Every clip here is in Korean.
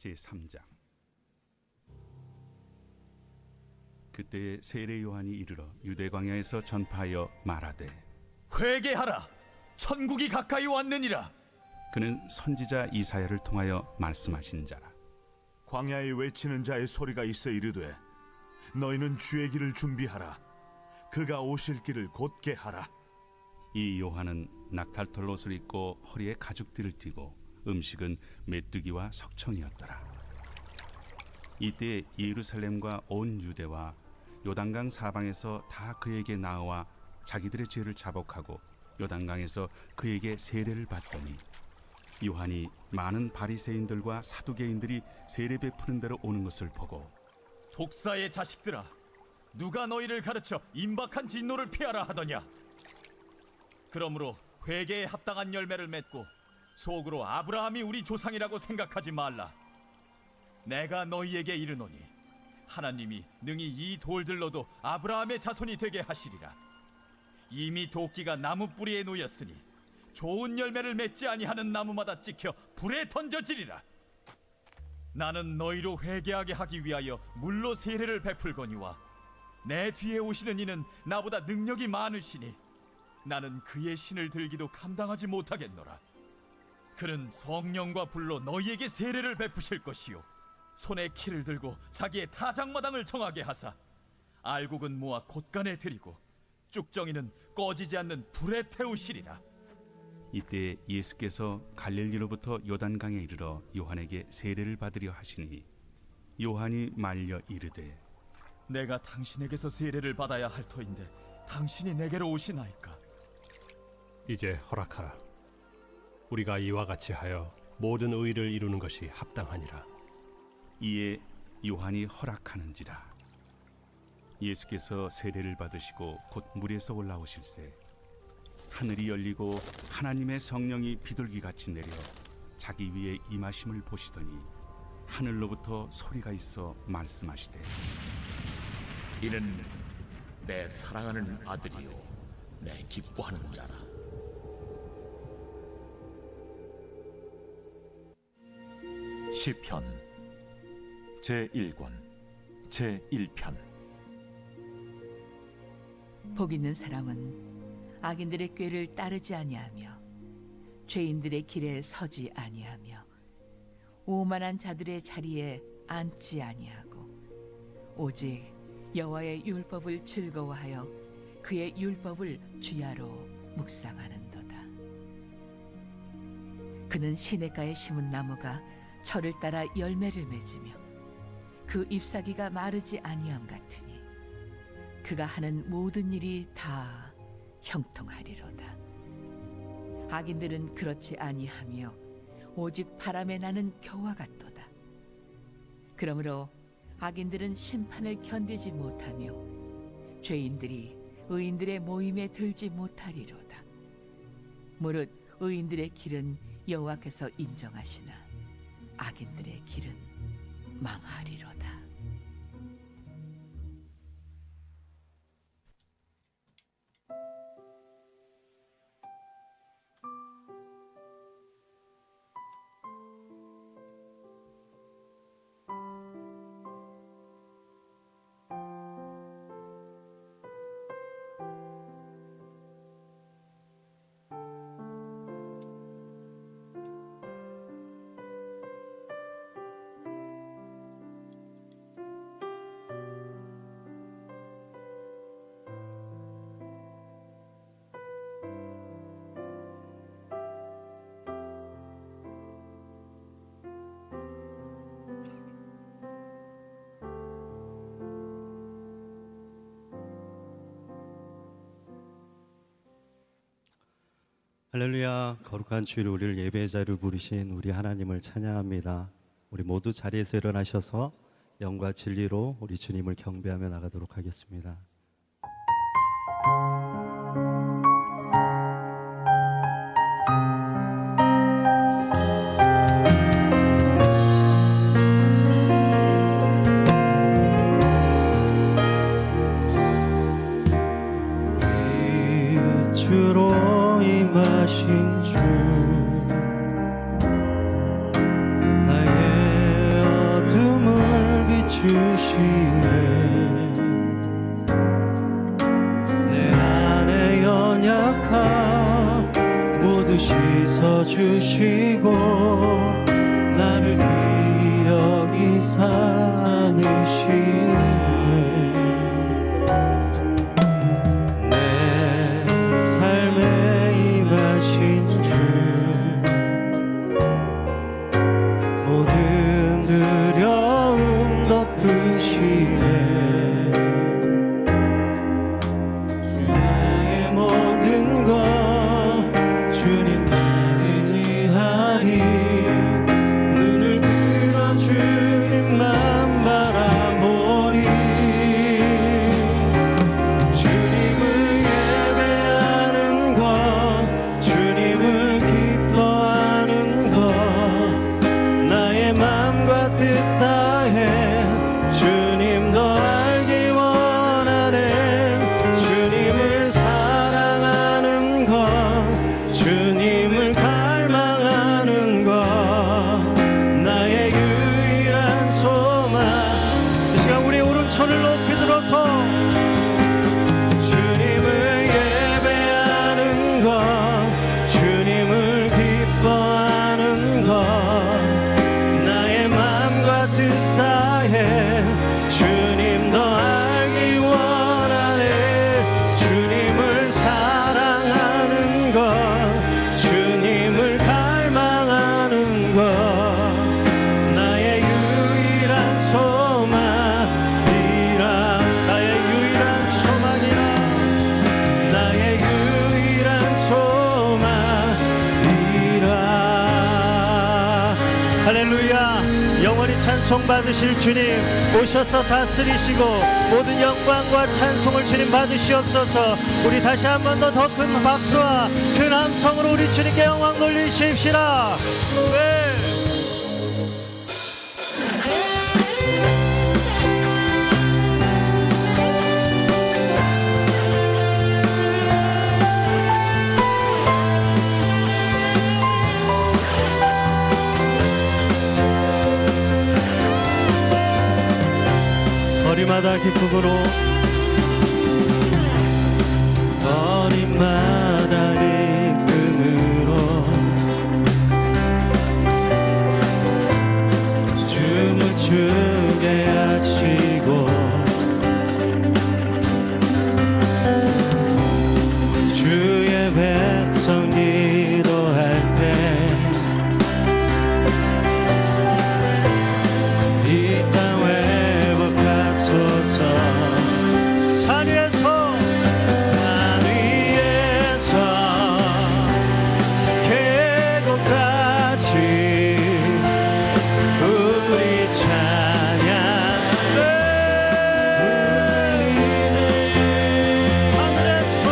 제3장. 그때 세례 요한이 이르러 유대 광야에서 전파하여 말하되 회개하라, 천국이 가까이 왔느니라. 그는 선지자 이사야를 통하여 말씀하신 자라. 광야에 외치는 자의 소리가 있어 이르되 너희는 주의 길을 준비하라, 그가 오실 길을 곧게 하라. 이 요한은 낙탈털 옷을 입고 허리에 가죽띠를 띠고 음식은 메뚜기와 석청이었더라. 이때 예루살렘과 온 유대와 요단강 사방에서 다 그에게 나와 자기들의 죄를 자복하고 요단강에서 그에게 세례를 받더니 요한이 많은 바리새인들과 사두개인들이 세례 베푸는 데로 오는 것을 보고 독사의 자식들아, 누가 너희를 가르쳐 임박한 진노를 피하라 하더냐? 그러므로 회개에 합당한 열매를 맺고 속으로 아브라함이 우리 조상이라고 생각하지 말라. 내가 너희에게 이르노니 하나님이 능히 이 돌들로도 아브라함의 자손이 되게 하시리라. 이미 도끼가 나무 뿌리에 놓였으니 좋은 열매를 맺지 아니하는 나무마다 찍혀 불에 던져지리라. 나는 너희로 회개하게 하기 위하여 물로 세례를 베풀거니와 내 뒤에 오시는 이는 나보다 능력이 많으시니 나는 그의 신을 들기도 감당하지 못하겠노라. 그는 성령과 불로 너희에게 세례를 베푸실 것이요 손에 키를 들고 자기의 타작마당을 정하게 하사 알곡은 모아 곳간에 들이고 쭉정이는 꺼지지 않는 불에 태우시리라. 이때 예수께서 갈릴리로부터 요단강에 이르러 요한에게 세례를 받으려 하시니 요한이 말려 이르되 내가 당신에게서 세례를 받아야 할 터인데 당신이 내게로 오시나이까? 이제 허락하라. 우리가 이와 같이 하여 모든 의를 이루는 것이 합당하니라. 이에 요한이 허락하는지라. 예수께서 세례를 받으시고 곧 물에서 올라오실새 하늘이 열리고 하나님의 성령이 비둘기같이 내려 자기 위에 임하심을 보시더니 하늘로부터 소리가 있어 말씀하시되 이는 내 사랑하는 아들이요 내 기뻐하는 자라. 시편 제1권 제1편. 복 있는 사람은 악인들의 꾀를 따르지 아니하며 죄인들의 길에 서지 아니하며 오만한 자들의 자리에 앉지 아니하고 오직 여호와의 율법을 즐거워하여 그의 율법을 주야로 묵상하는도다. 그는 시냇가에 심은 나무가 철을 따라 열매를 맺으며 그 잎사귀가 마르지 아니함 같으니 그가 하는 모든 일이 다 형통하리로다. 악인들은 그렇지 아니하며 오직 바람에 나는 겨와 같도다. 그러므로 악인들은 심판을 견디지 못하며 죄인들이 의인들의 모임에 들지 못하리로다. 무릇 의인들의 길은 여호와께서 인정하시나 악인들의 길은 망하리로다. 할렐루야. 거룩한 주일 우리를 예배의 자리로 부르신 우리 하나님을 찬양합니다. 우리 모두 자리에서 일어나셔서 영과 진리로 우리 주님을 경배하며 나가도록 하겠습니다. 주로 임하신 주 나의 주시네 내 안에 연약함 모두 씻어주시고 나를 기억이 사느시네 내 삶에 임하신 주 모든 두려움 덮으시네 나의 모든 것 주님 의지하리 눈을 들어 주님만 바라보리 주님을 예배하는 것 주님을 기뻐하는 것 나의 맘과 뜻 다해 주님 더 알기 원하네 주님을 사랑하는 것 주님을 갈망하는 것 나의 유일한 소망 이 시간 우리 오른손을 높이 들어서 주님을 예배하는 것 주님을 기뻐하는 것 나의 맘과 뜻 다해 주님 더 알기 원하네 주님을 사랑하는 것 주님을 갈망하는 것 나의 유일한 소망이라 나의 유일한 소망이라 나의 유일한 소망이라 할렐루야 영원히 찬송 받으실 주님 오셔서 다스리시고 모든 영광과 찬송을 주님 받으시옵소서 우리 다시 한 번 더 큰 박수와 큰 함성으로 우리 주님께 영광 돌리십시다 네. 거리마다 기쁨으로 거리마다 기쁨으로 춤을 추게 하시고 주의 백성 기도할 때 이 땅 회복하소서 산 위에서 계곡같이 우리 찬양 울리네 하늘에서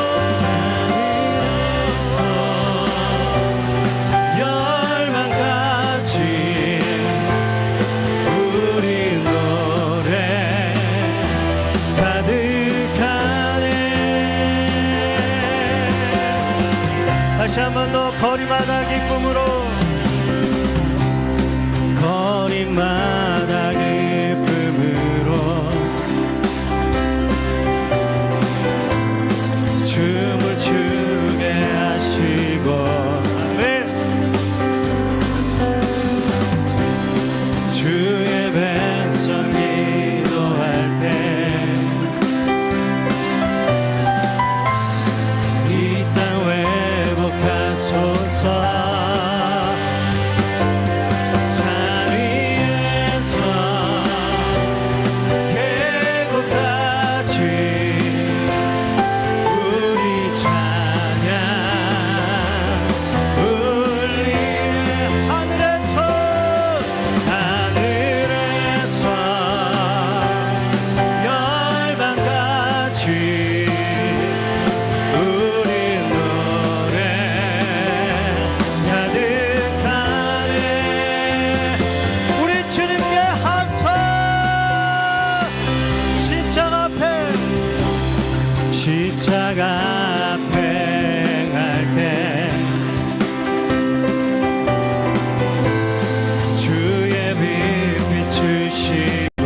열망같이 우리 노래 가득하네 다시 한 번 더 거리마다 기쁨으로 거리마다 기쁨으로 춤을 추게 하시고 아멘 주의 백성 기도할 때 이 땅 회복하소서 산 위에서 계곡같이 우리 찬양 울리네 하늘에서 열방같이 우리 노래 가득하네 우리 주님께 함성 십자가 앞에 갈 때 주의 빛 비추시고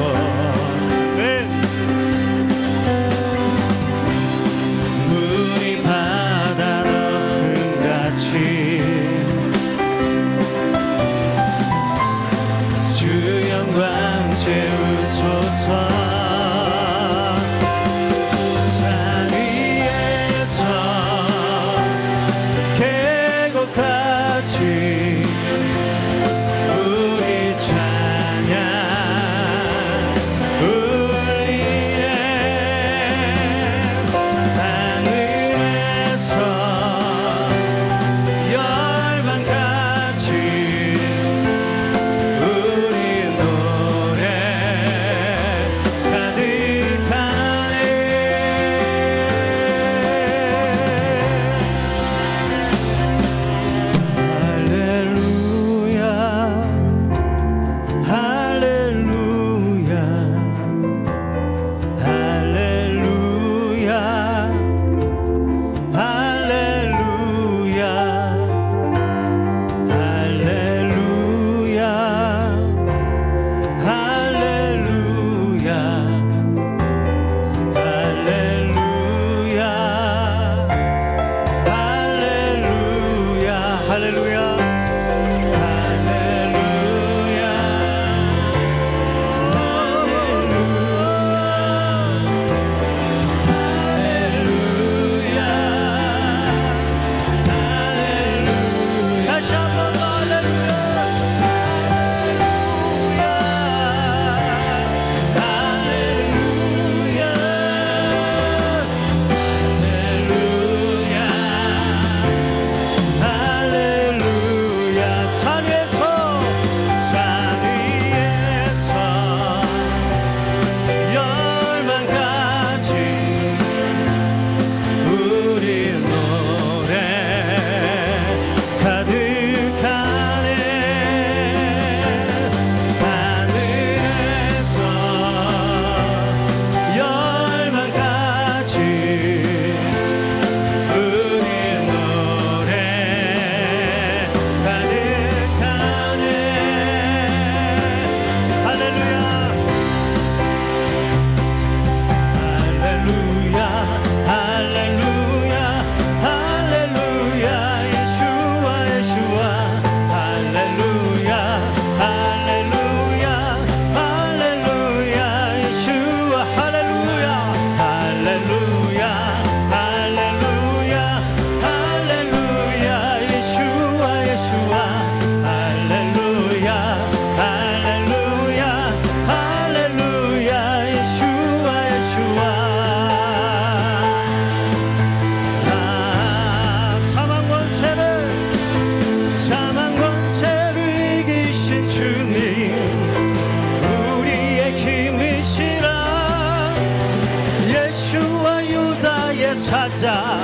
사자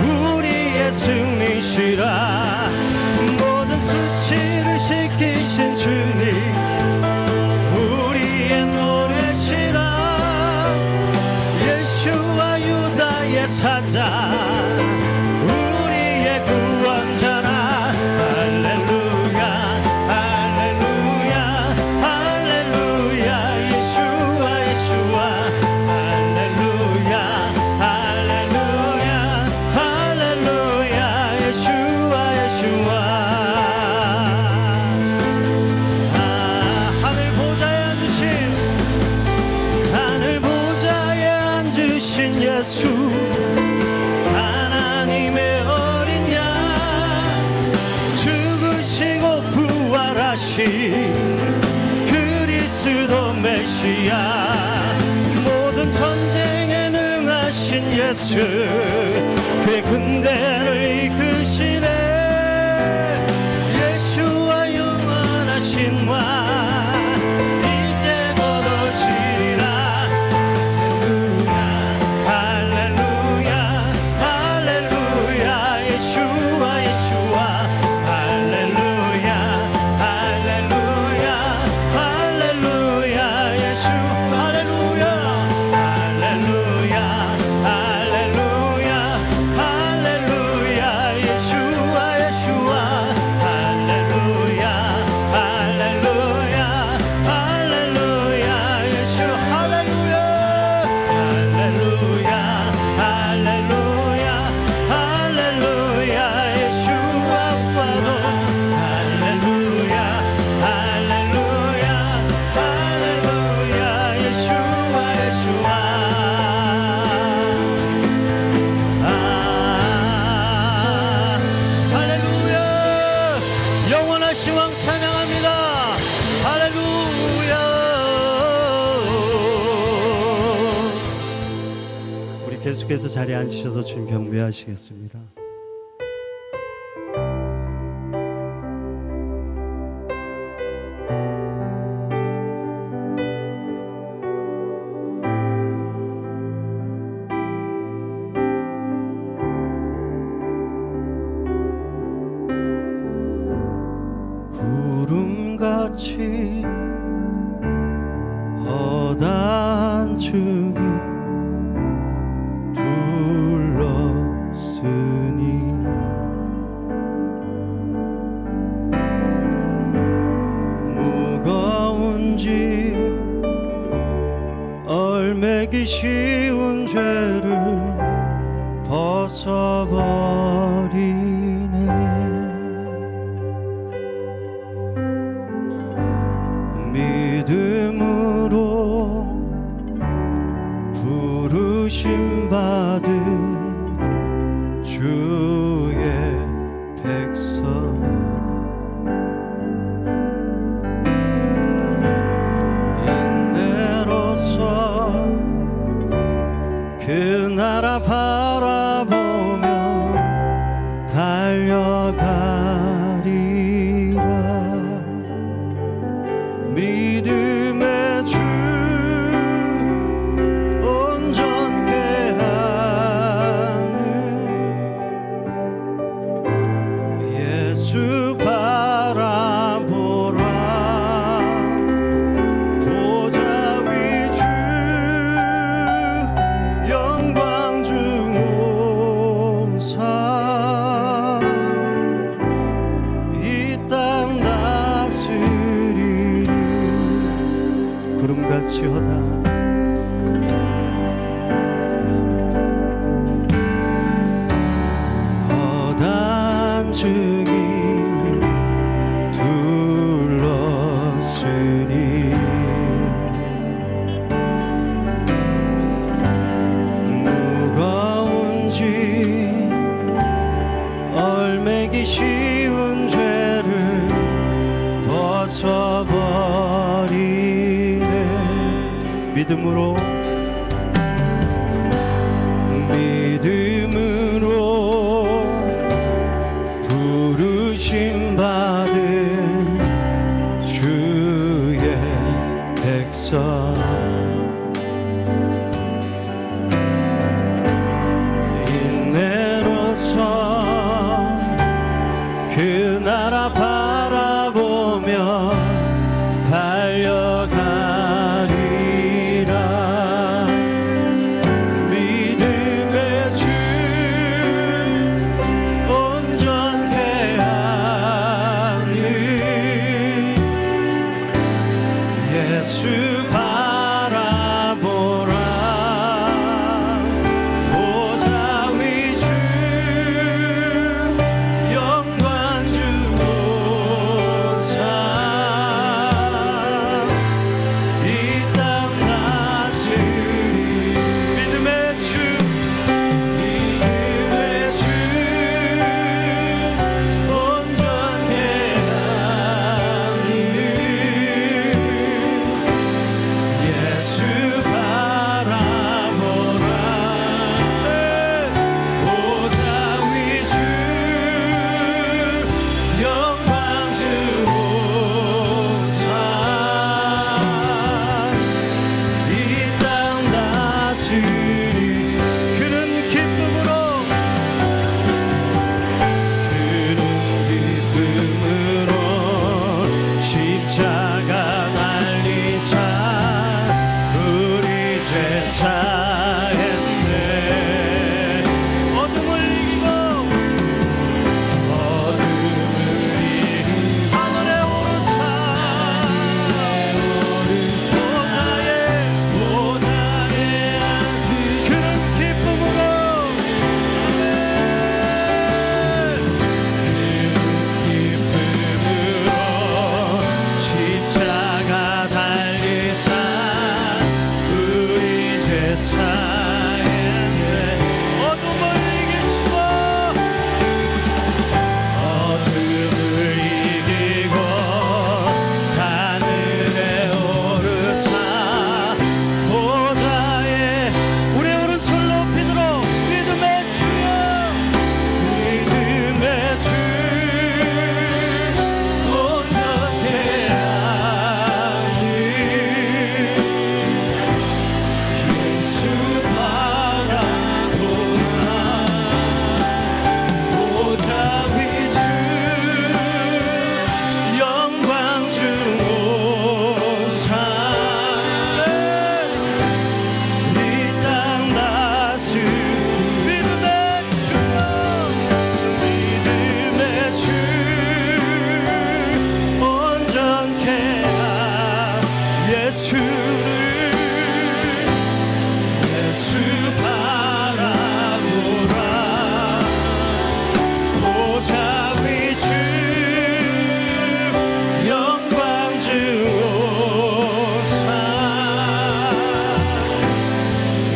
우리의 승리시라. 모든 수치를 지키신 주님 우리의 노래시라. 예수와 유다의 사자 우리의 구원자라. 할렐루야 할렐루야 할렐루야 예수와 예수와 할렐루야 할렐루야 할렐루야 예수와 예수와. 하늘 보좌에 앉으신 예수 하나님의 어린 양 죽으시고 부활하신 그리스도 메시아 모든 전쟁에 능하신 예수 그의 군대를 이끄시네. 예수와 영원하신 왕 이제 곧 오시리라. 할렐루야 할렐루야 예수와 예수와 할렐루야 할렐루야 할렐루야 예수 할렐루야 할렐루야 할렐루야 할렐루야 예수와 예수와 할렐루야 할렐루야 할렐루야 예수 할렐루야 할렐루야 할렐루야 할렐루야 예수 아빠도 할렐루야 할렐루야 할렐루야 예수와 예수와. 할렐루야 영원하신 왕 찬양합니다. 할렐루야. 우리 계속해서 자리에 앉으셔서 주님 경배하시겠습니다. 구름같이 허다한 축이 둘러쓰니 무거운 짐 얼매기 쉬운 죄를 벗어버리네. 믿음으로 부르심 받은 주의 백성 인내로서 그 나라 바라보며 달려가리라. 믿음의 주 온전케 하는 예수 바라보라. 보좌 위 주 영광 중 온사 이 땅 다스리리. 구름같이 허다 허다한 증이 둘러쓰니 무거운 짐 얼매기 쉬운 죄를 벗어버리네. 믿음으로 부르심 받은 주의 백성 차했네. 어둠을 이기고 하늘에 오르사 보좌에 그는 기쁨으로 십자가 달리사 우리 제사했네. 어둠을 이기시고 하늘에 오르사 보좌에 우리 오른손 높이도록 믿음의 주여 믿음의 주 온전케 하니 예수 바라보나 보좌 위주 영광 주오사 이 땅 다스 믿음의 주여 믿음의 주 온전케 한 예수 바라보라 보좌 위주 영광 주오사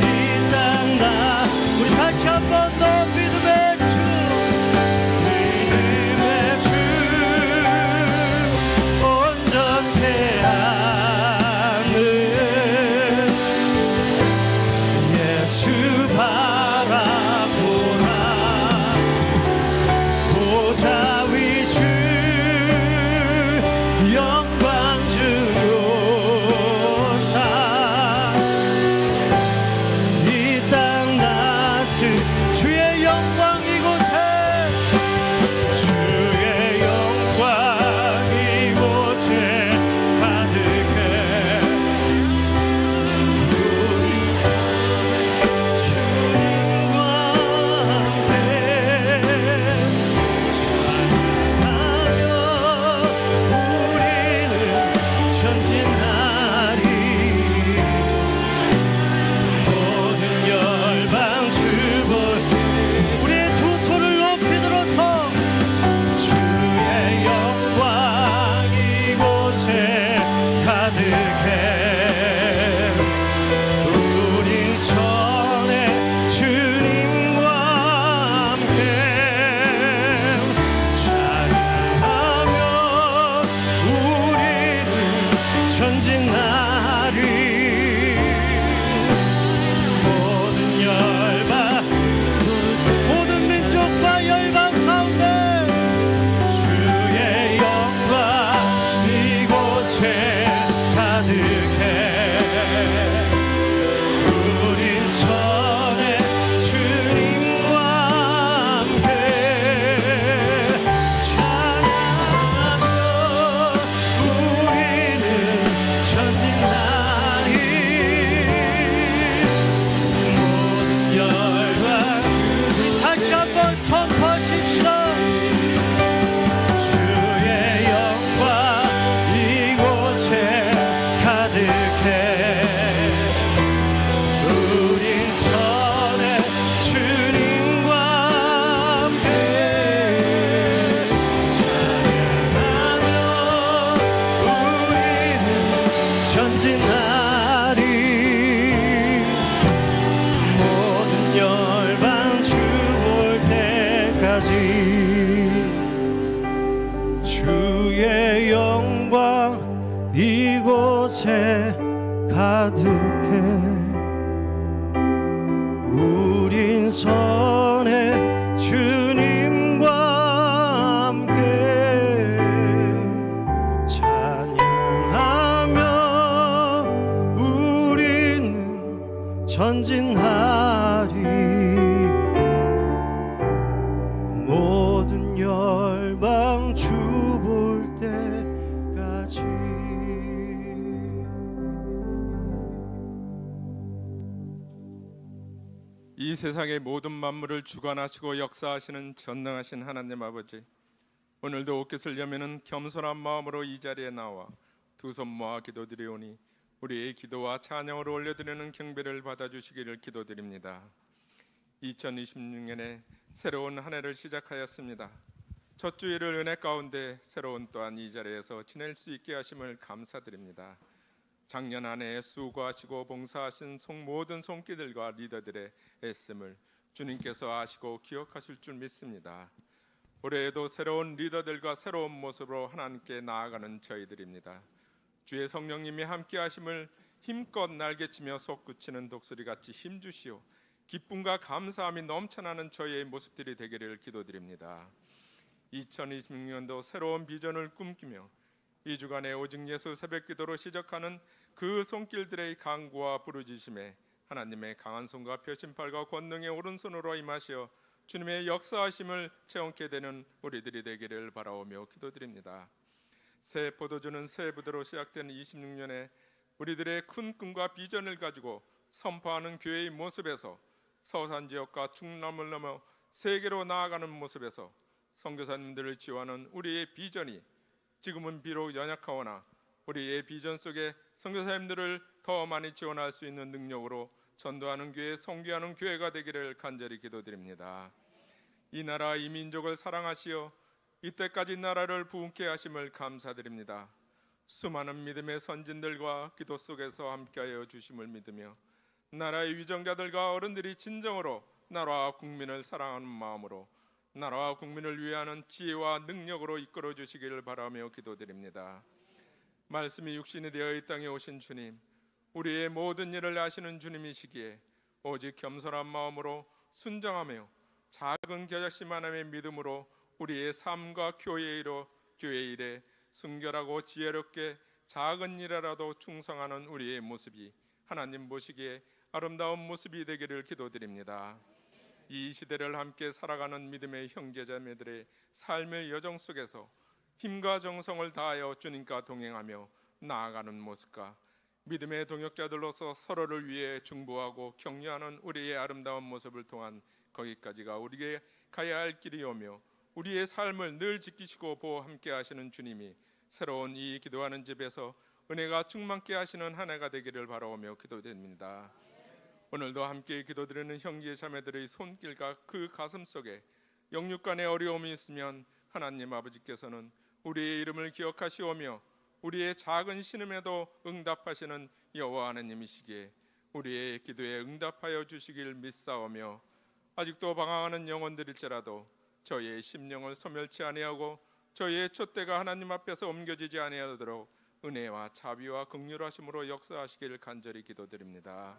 이 땅 다 우리 다시 한번 더 믿음의 주 온전케 하는 예수 바라보라 보좌 위주 영광 주요사 이 땅 다스 주의 영광 이곳에 주의 영광 이곳에 가득해 우리 주님과 함께 찬양하며 우리는 전진하리 모든 열방 주볼 우리의 두 손을 높이 들어서 주의 영광 이곳에 가득해 우린 선의 주님과 함께 찬양하며 우리는 전진하리 모든 열방 모든 민족과 열방 가운데 주의 영광 이곳에 가득해 우린 선의 주님과 함께 찬양하며 우리는 전진하리 모든 열방 우리 다시 한번 선포하십시다 주의 영광 이곳에 가득해 우린 선의 주님과 함께 찬양하며 우리는 전진하리 모든 열방 주 볼 때까지 주의 영광 이곳에 가득해 우린 선의 주님과 함께 찬양하며 우리는 전진하리 모든 열방 주 볼 때까지 이 세상의 모든 만물을 주관하시고 역사하시는 전능하신 하나님 아버지, 오늘도 옷깃을 여미는 겸손한 마음으로 이 자리에 나와 두 손 모아 기도드리오니 우리의 기도와 찬양을 올려드리는 경배를 받아주시기를 기도드립니다. 2026년에 새로운 한 해를 시작하였습니다. 첫 주일을 은혜 가운데 새로운 또한 이 자리에서 지낼 수 있게 하심을 감사드립니다. 작년 한 해에 수고하시고 봉사하신 모든 손길들과 리더들의 애씀을 주님께서 아시고 기억하실 줄 믿습니다. 올해에도 새로운 리더들과 새로운 모습으로 하나님께 나아가는 저희들입니다. 주의 성령님이 함께 하심을 힘껏 날개치며 솟구치는 독수리같이 힘주시오 기쁨과 감사함이 넘쳐나는 저희의 모습들이 되기를 기도드립니다. 2026년도 새로운 비전을 꿈꾸며 이 주간에 오직 예수 새벽기도로 시작하는 그 손길들의 강구와 부르짖음에 하나님의 강한 손과 표심팔과 권능의 오른손으로 임하시어 주님의 역사하심을 체험케 되는 우리들이 되기를 바라오며 기도드립니다. 새 포도주는 새 부대로 시작된 26년에 우리들의 큰 꿈과 비전을 가지고 선포하는 교회의 모습에서 서산 지역과 충남을 넘어 세계로 나아가는 모습에서 선교사님들을 지원하는 우리의 비전이 지금은 비록 연약하오나 우리의 비전 속에 선교사님들을 더 많이 지원할 수 있는 능력으로 전도하는 교회, 선교하는 교회가 되기를 간절히 기도드립니다. 이 나라, 이 민족을 사랑하시어 이때까지 나라를 부흥케 하심을 감사드립니다. 수많은 믿음의 선진들과 기도 속에서 함께하여 주심을 믿으며 나라의 위정자들과 어른들이 진정으로 나라와 국민을 사랑하는 마음으로 나라와 국민을 위하는 지혜와 능력으로 이끌어 주시기를 바라며 기도드립니다. 말씀이 육신이 되어 이 땅에 오신 주님, 우리의 모든 일을 아시는 주님이시기에 오직 겸손한 마음으로 순정하며 작은 겨자씨 하나님의 믿음으로 우리의 삶과 교회 일에 순결하고 지혜롭게 작은 일이라도 충성하는 우리의 모습이 하나님 보시기에 아름다운 모습이 되기를 기도드립니다. 이 시대를 함께 살아가는 믿음의 형제자매들의 삶의 여정 속에서 힘과 정성을 다하여 주님과 동행하며 나아가는 모습과 믿음의 동역자들로서 서로를 위해 중보하고 격려하는 우리의 아름다운 모습을 통한 거기까지가 우리에게 가야 할 길이오며 우리의 삶을 늘 지키시고 보호 함께 하시는 주님이 새로운 이 기도하는 집에서 은혜가 충만케 하시는 한 해가 되기를 바라오며 기도드립니다. 오늘도 함께 기도드리는 형제 자매들의 손길과 그 가슴 속에 영육간의 어려움이 있으면 하나님 아버지께서는 우리의 이름을 기억하시오며 우리의 작은 신음에도 응답하시는 여호와 하나님이시기에 우리의 기도에 응답하여 주시길 믿사오며 아직도 방황하는 영혼들일지라도 저희의 심령을 소멸치 아니하고 저희의 촛대가 하나님 앞에서 옮겨지지 아니하도록 은혜와 자비와 긍휼하심으로 역사하시길 간절히 기도드립니다.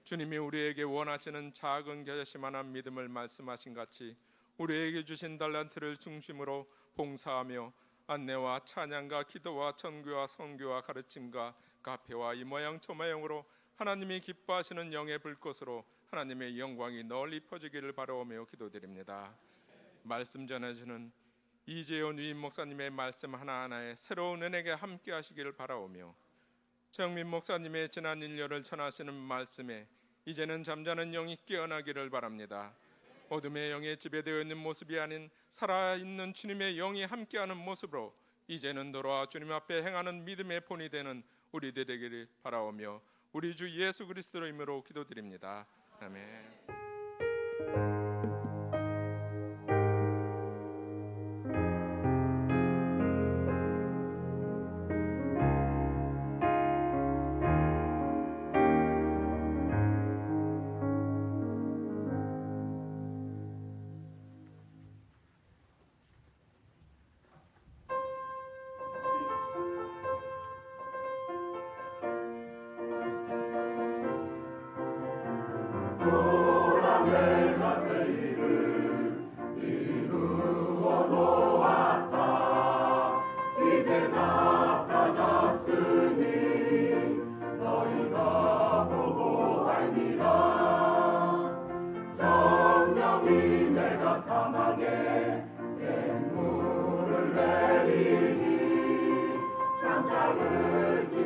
주님이 우리에게 원하시는 작은 겨자씨만한 믿음을 말씀하신 같이 우리에게 주신 달란트를 중심으로 봉사하며 안내와 찬양과 기도와 전교와 선교와 가르침과 카페와 이 모양 저 모양으로 하나님이 기뻐하시는 영의 불꽃으로 하나님의 영광이 널리 퍼지기를 바라오며 기도드립니다. 말씀 전해주는 이재원 위임 목사님의 말씀 하나하나에 새로운 은혜가 함께 하시기를 바라오며 정민 목사님의 지난 1년을 전하시는 말씀에 이제는 잠자는 영이 깨어나기를 바랍니다. 어둠의 영에 지배되어 있는 모습이 아닌 살아있는 주님의 영이 함께하는 모습으로 이제는 돌아와 주님 앞에 행하는 믿음의 본이 되는 우리들 되기를 바라오며 우리 주 예수 그리스도의 이름으로 기도드립니다. 아멘.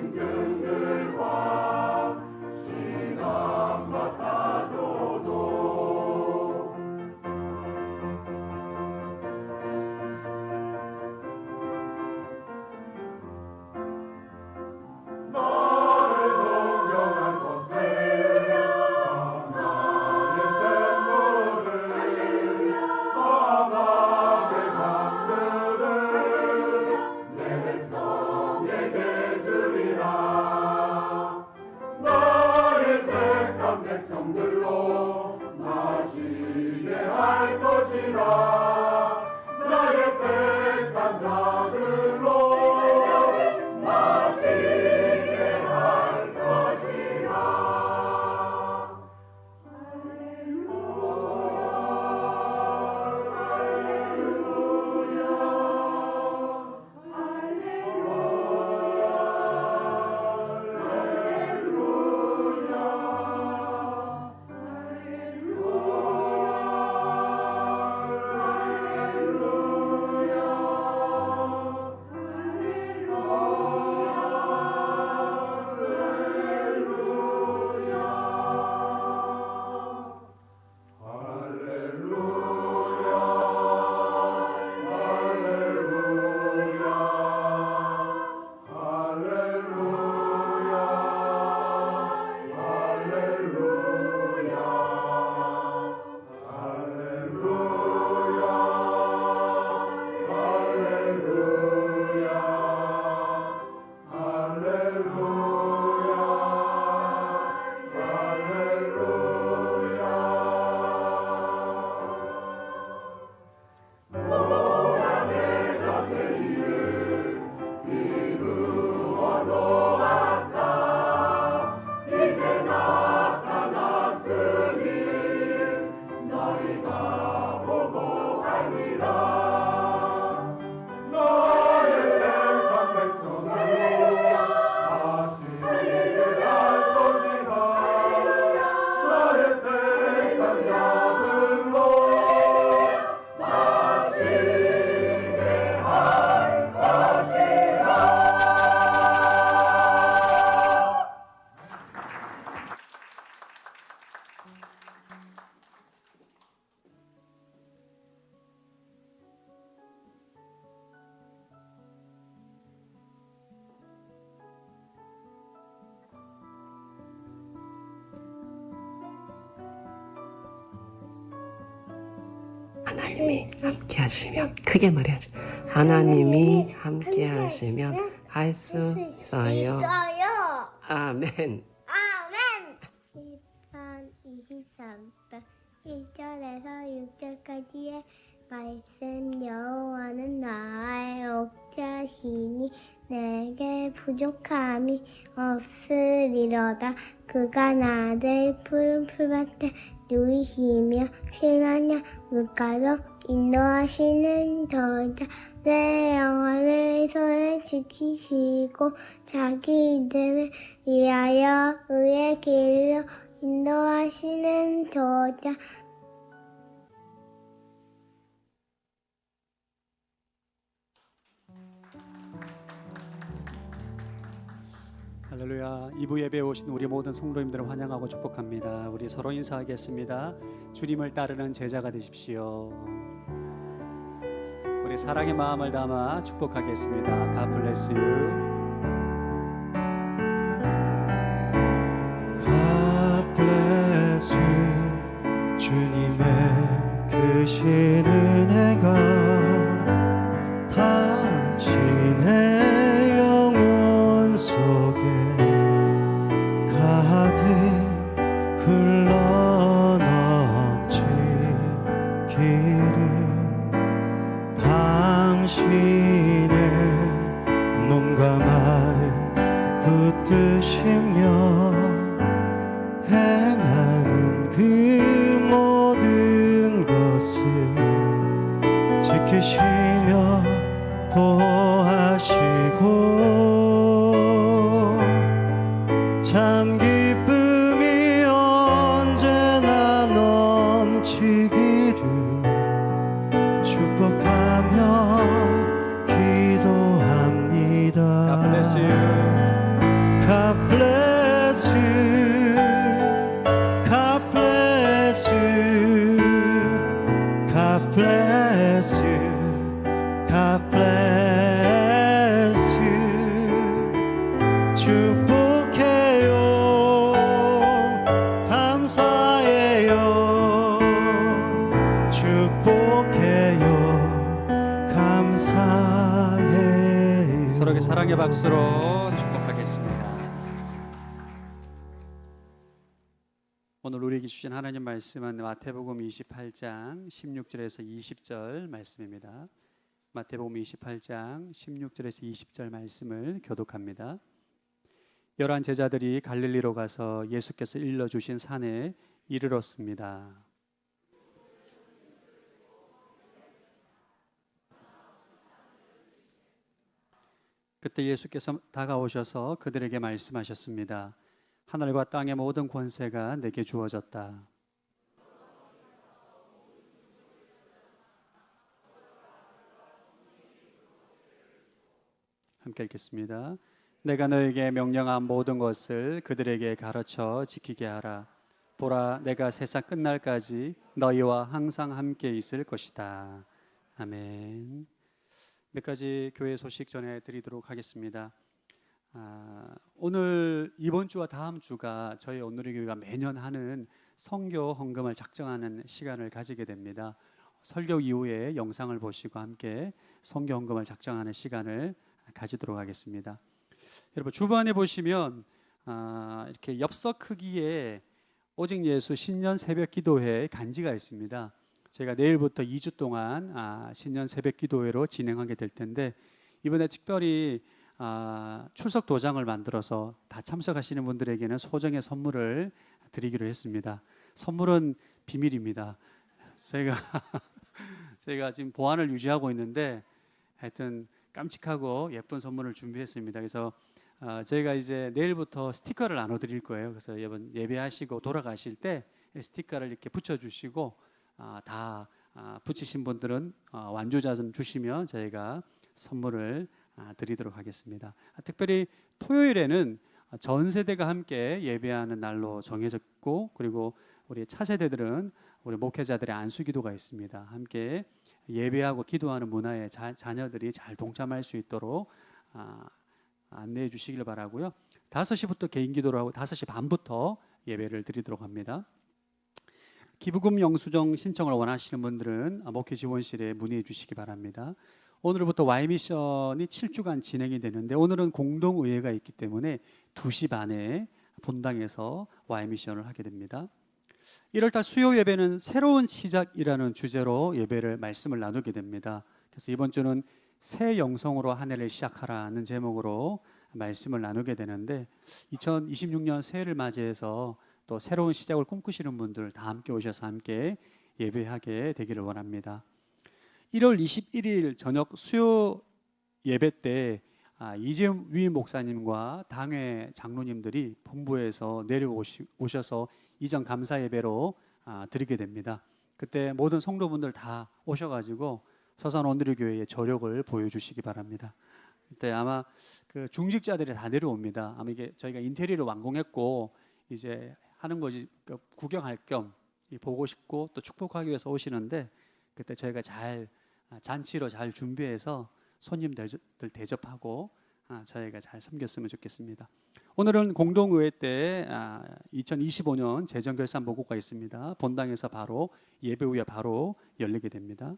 짐승들과 신앙 맡아줘도 하나님이 함께 하시면 크게 말해야죠. 하나님이 함께 하시면 할 수 있어요. 아멘. 시편 23편 1절에서 6절까지의 말씀. 여호와는 나의 옥자시니 내게 부족함이 없으리로다. 그가 나를 푸른 풀밭에 누이시며 쉴만한 물가로 인도하시는 도다. 내 영혼을 손에 지키시고 자기 이름을 위하여 의의 길로 인도하시는 도다. 할렐루야. 2부 예배에 오신 우리 모든 성도님들을 환영하고 축복합니다. 우리 서로 인사하겠습니다. 주님을 따르는 제자가 되십시오. 우리 사랑의 마음을 담아 축복하겠습니다. God bless you. God bless you. 주님의 크신 은혜가 당신의 영혼 속에 가득 흘러넘치기를. 당신의 몸과 마음 붙드시며 행하는 그 모든 것을 지키시며 보호하시고 참 기쁨이 언제나 넘치기를 축복하며 기도합니다. God bless you. God bless you. God bless you. God bless you. God bless you. 축복해요. 감사해요. 축복해요. 감사해요. 서로에게 사랑의 박수로 축복하겠습니다. 오늘 우리에게 주신 하나님 말씀은 마태복음 28장 16절에서 20절 말씀입니다. 마태복음 28장 16절에서 20절 말씀을 교독합니다. 11 제자들이 갈릴리로 가서 예수께서 일러주신 산에 이르렀습니다. 그때 예수께서 다가오셔서 그들에게 말씀하셨습니다. 하늘과 땅의 모든 권세가 내게 주어졌다. 함께 읽겠습니다. 내가 너에게 명령한 모든 것을 그들에게 가르쳐 지키게 하라. 보라, 내가 세상 끝날까지 너희와 항상 함께 있을 것이다. 아멘. 몇 가지 교회 소식 전해드리도록 하겠습니다. 오늘 이번 주와 다음 주가 저희 온누리 교회가 매년 하는 선교 헌금을 작정하는 시간을 가지게 됩니다. 설교 이후에 영상을 보시고 함께 선교 헌금을 작정하는 시간을 가지도록 하겠습니다. 여러분 주변에 보시면 이렇게 엽서 크기의 오직 예수 신년 새벽 기도회 간지가 있습니다. 제가 내일부터 2주 동안 신년 새벽 기도회로 진행하게 될 텐데 이번에 특별히 출석 도장을 만들어서 다 참석하시는 분들에게는 소정의 선물을 드리기로 했습니다. 선물은 비밀입니다. 제가 지금 보안을 유지하고 있는데 하여튼 깜찍하고 예쁜 선물을 준비했습니다. 그래서 저희가 이제 내일부터 스티커를 나눠드릴 거예요. 그래서 여러분 예배하시고 돌아가실 때 스티커를 이렇게 붙여주시고 다 붙이신 분들은 완주자는 주시면 저희가 선물을 드리도록 하겠습니다. 특별히 토요일에는 전 세대가 함께 예배하는 날로 정해졌고 그리고 우리 차세대들은 우리 목회자들의 안수기도가 있습니다. 함께 예배하고 기도하는 문화에 자녀들이 잘 동참할 수 있도록 안내해 주시길 바라고요. 5시부터 개인 기도를 하고 5시 반부터 예배를 드리도록 합니다. 기부금 영수증 신청을 원하시는 분들은 목회 지원실에 문의해 주시기 바랍니다. 오늘부터 Y미션이 7주간 진행이 되는데 오늘은 공동의회가 있기 때문에 2시 반에 본당에서 Y미션을 하게 됩니다. 1월달 수요 예배는 새로운 시작이라는 주제로 말씀을 나누게 됩니다. 그래서 이번 주는 새 영성으로 한 해를 시작하라는 제목으로 말씀을 나누게 되는데 2026년 새해를 맞이해서 또 새로운 시작을 꿈꾸시는 분들 다 함께 오셔서 함께 예배하게 되기를 원합니다. 1월 21일 저녁 수요 예배 때 이재훈 위임 목사님과 당회 장로님들이 본부에서 내려오셔서 이전 감사 예배로 드리게 됩니다. 그때 모든 성도분들 다 오셔가지고 서산 온누리 교회의 저력을 보여주시기 바랍니다. 그때 아마 그 중직자들이 다 내려옵니다. 아마 이게 저희가 인테리어를 완공했고 이제 하는 거지 구경할 겸 보고 싶고 또 축복하기 위해서 오시는데 그때 저희가 잘 잔치로 잘 준비해서 손님들 대접하고 저희가 잘 섬겼으면 좋겠습니다. 오늘은 공동의회 때 2025년 재정결산 보고가 있습니다. 본당에서 바로 예배 후에 바로 열리게 됩니다.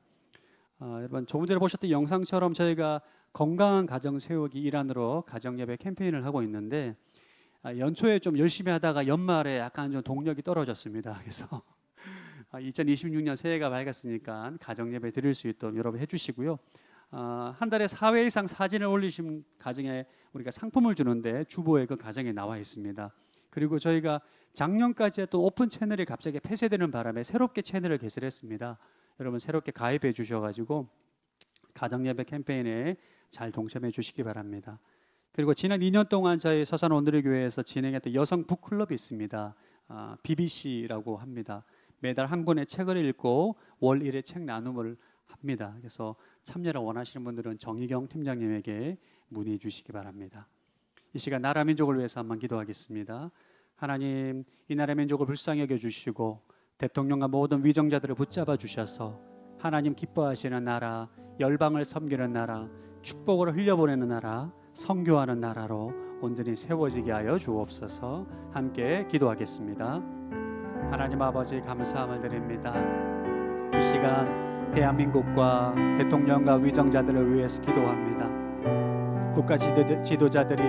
여러분 조금 전에 보셨던 영상처럼 저희가 건강한 가정 세우기 일환으로 가정예배 캠페인을 하고 있는데 연초에 좀 열심히 하다가 연말에 약간 좀 동력이 떨어졌습니다. 그래서 2026년 새해가 밝았으니까 가정예배 드릴 수 있도록 여러분 해주시고요. 한 달에 4회 이상 사진을 올리신 가정에 우리가 상품을 주는데 주보에 그 가정에 나와 있습니다. 그리고 저희가 작년까지 했던 오픈 채널이 갑자기 폐쇄되는 바람에 새롭게 채널을 개설했습니다. 여러분 새롭게 가입해 주셔가지고 가정예배 캠페인에 잘 동참해 주시기 바랍니다. 그리고 지난 2년 동안 저희 서산 온누리 교회에서 진행했던 여성 북클럽이 있습니다. BBC라고 합니다. 매달 한 권의 책을 읽고 월 1회 책 나눔을 합니다. 그래서 참여를 원하시는 분들은 정희경 팀장님에게 문의해 주시기 바랍니다. 이 시간 나라 민족을 위해서 한번 기도하겠습니다. 하나님, 이 나라 민족을 불쌍히 여겨주시고 대통령과 모든 위정자들을 붙잡아 주셔서 하나님 기뻐하시는 나라, 열방을 섬기는 나라, 축복을 흘려보내는 나라, 선교하는 나라로 온전히 세워지게 하여 주옵소서. 함께 기도하겠습니다. 하나님 아버지 감사함을 드립니다. 이 시간 대한민국과 대통령과 위정자들을 위해서 기도합니다. 국가 지도자들이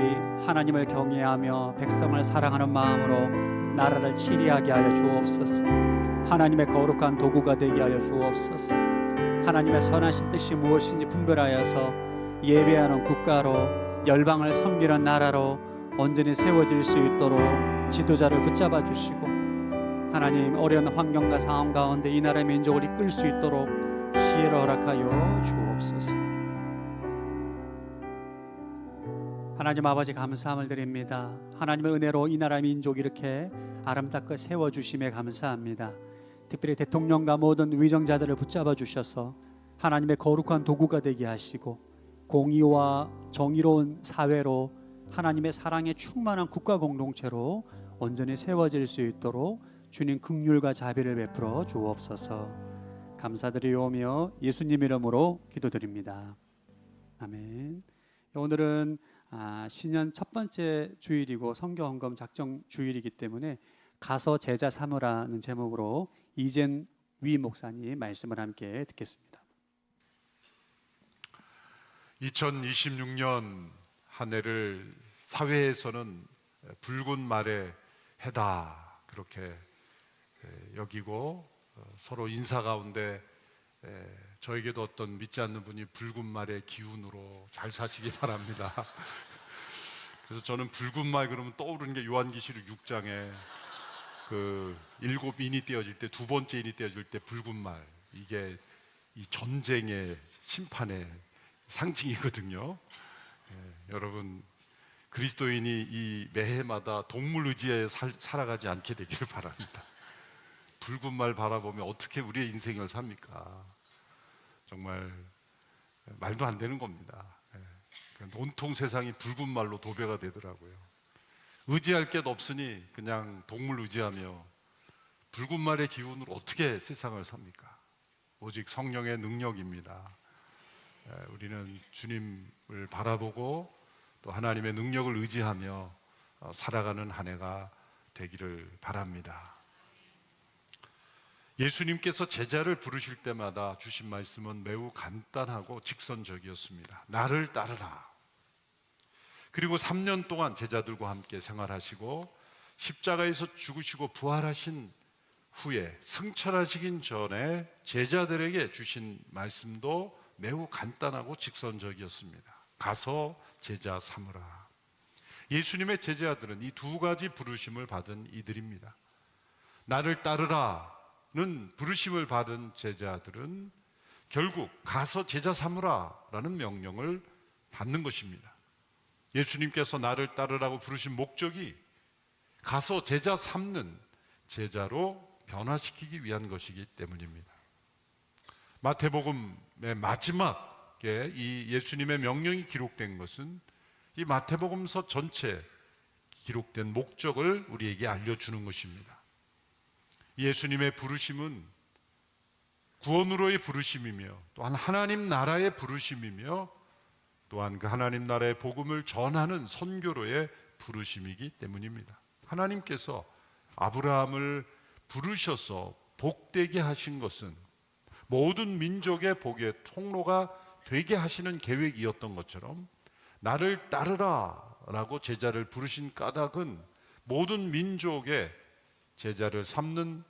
하나님을 경외하며 백성을 사랑하는 마음으로 나라를 치리하게 하여 주옵소서. 하나님의 거룩한 도구가 되게 하여 주옵소서. 하나님의 선하신 뜻이 무엇인지 분별하여서 예배하는 국가로, 열방을 섬기는 나라로 온전히 세워질 수 있도록 지도자를 붙잡아 주시고, 하나님 어려운 환경과 상황 가운데 이 나라의 민족을 이끌 수 있도록 지혜를 허락하여 주옵소서. 하나님 아버지, 감사함을 드립니다. 하나님의 은혜로 이 나라 민족 이렇게 아름답게 세워주심에 감사합니다. 특별히 대통령과 모든 위정자들을 붙잡아 주셔서 하나님의 거룩한 도구가 되게 하시고, 공의와 정의로운 사회로, 하나님의 사랑에 충만한 국가 공동체로 온전히 세워질 수 있도록 주님 긍휼과 자비를 베풀어 주옵소서. 감사드리오며 예수님 이름으로 기도드립니다. 아멘. 오늘은 신년 첫 번째 주일이고 성경 헌금 작정 주일이기 때문에 가서 제자 삼으라는 제목으로 이젠 위 목사님 말씀을 함께 듣겠습니다. 2026년 한 해를 사회에서는 붉은 말의 해다 그렇게 여기고, 서로 인사 가운데 저에게도 어떤 믿지 않는 분이 붉은 말의 기운으로 잘 사시기 바랍니다. 그래서 저는 붉은 말 그러면 떠오르는 게 요한계시록 6장에 그 7인이 떼어질 때 두 번째 인이 떼어질 때 붉은 말, 이게 이 전쟁의 심판의 상징이거든요. 여러분, 그리스도인이 이 매해마다 동물 의지에 살아가지 않게 되기를 바랍니다. 붉은 말 바라보면 어떻게 우리의 인생을 삽니까? 정말 말도 안 되는 겁니다. 온통 세상이 붉은 말로 도배가 되더라고요. 의지할 게 없으니 그냥 동물 의지하며 붉은 말의 기운으로 어떻게 세상을 삽니까? 오직 성령의 능력입니다. 우리는 주님을 바라보고 또 하나님의 능력을 의지하며 살아가는 한 해가 되기를 바랍니다. 예수님께서 제자를 부르실 때마다 주신 말씀은 매우 간단하고 직선적이었습니다. 나를 따르라. 그리고 3년 동안 제자들과 함께 생활하시고 십자가에서 죽으시고 부활하신 후에 승천하시긴 전에 제자들에게 주신 말씀도 매우 간단하고 직선적이었습니다. 가서 제자 삼으라. 예수님의 제자들은 이 두 가지 부르심을 받은 이들입니다. 나를 따르라는 부르심을 받은 제자들은 결국 가서 제자 삼으라라는 명령을 받는 것입니다. 예수님께서 나를 따르라고 부르신 목적이 가서 제자 삼는 제자로 변화시키기 위한 것이기 때문입니다. 마태복음의 마지막에 이 예수님의 명령이 기록된 것은 이 마태복음서 전체 기록된 목적을 우리에게 알려주는 것입니다. 예수님의 부르심은 구원으로의 부르심이며 또한 하나님 나라의 부르심이며 또한 그 하나님 나라의 복음을 전하는 선교로의 부르심이기 때문입니다. 하나님께서 아브라함을 부르셔서 복되게 하신 것은 모든 민족의 복의 통로가 되게 하시는 계획이었던 것처럼 나를 따르라 라고 제자를 부르신 까닭은 모든 민족의 제자를 삼는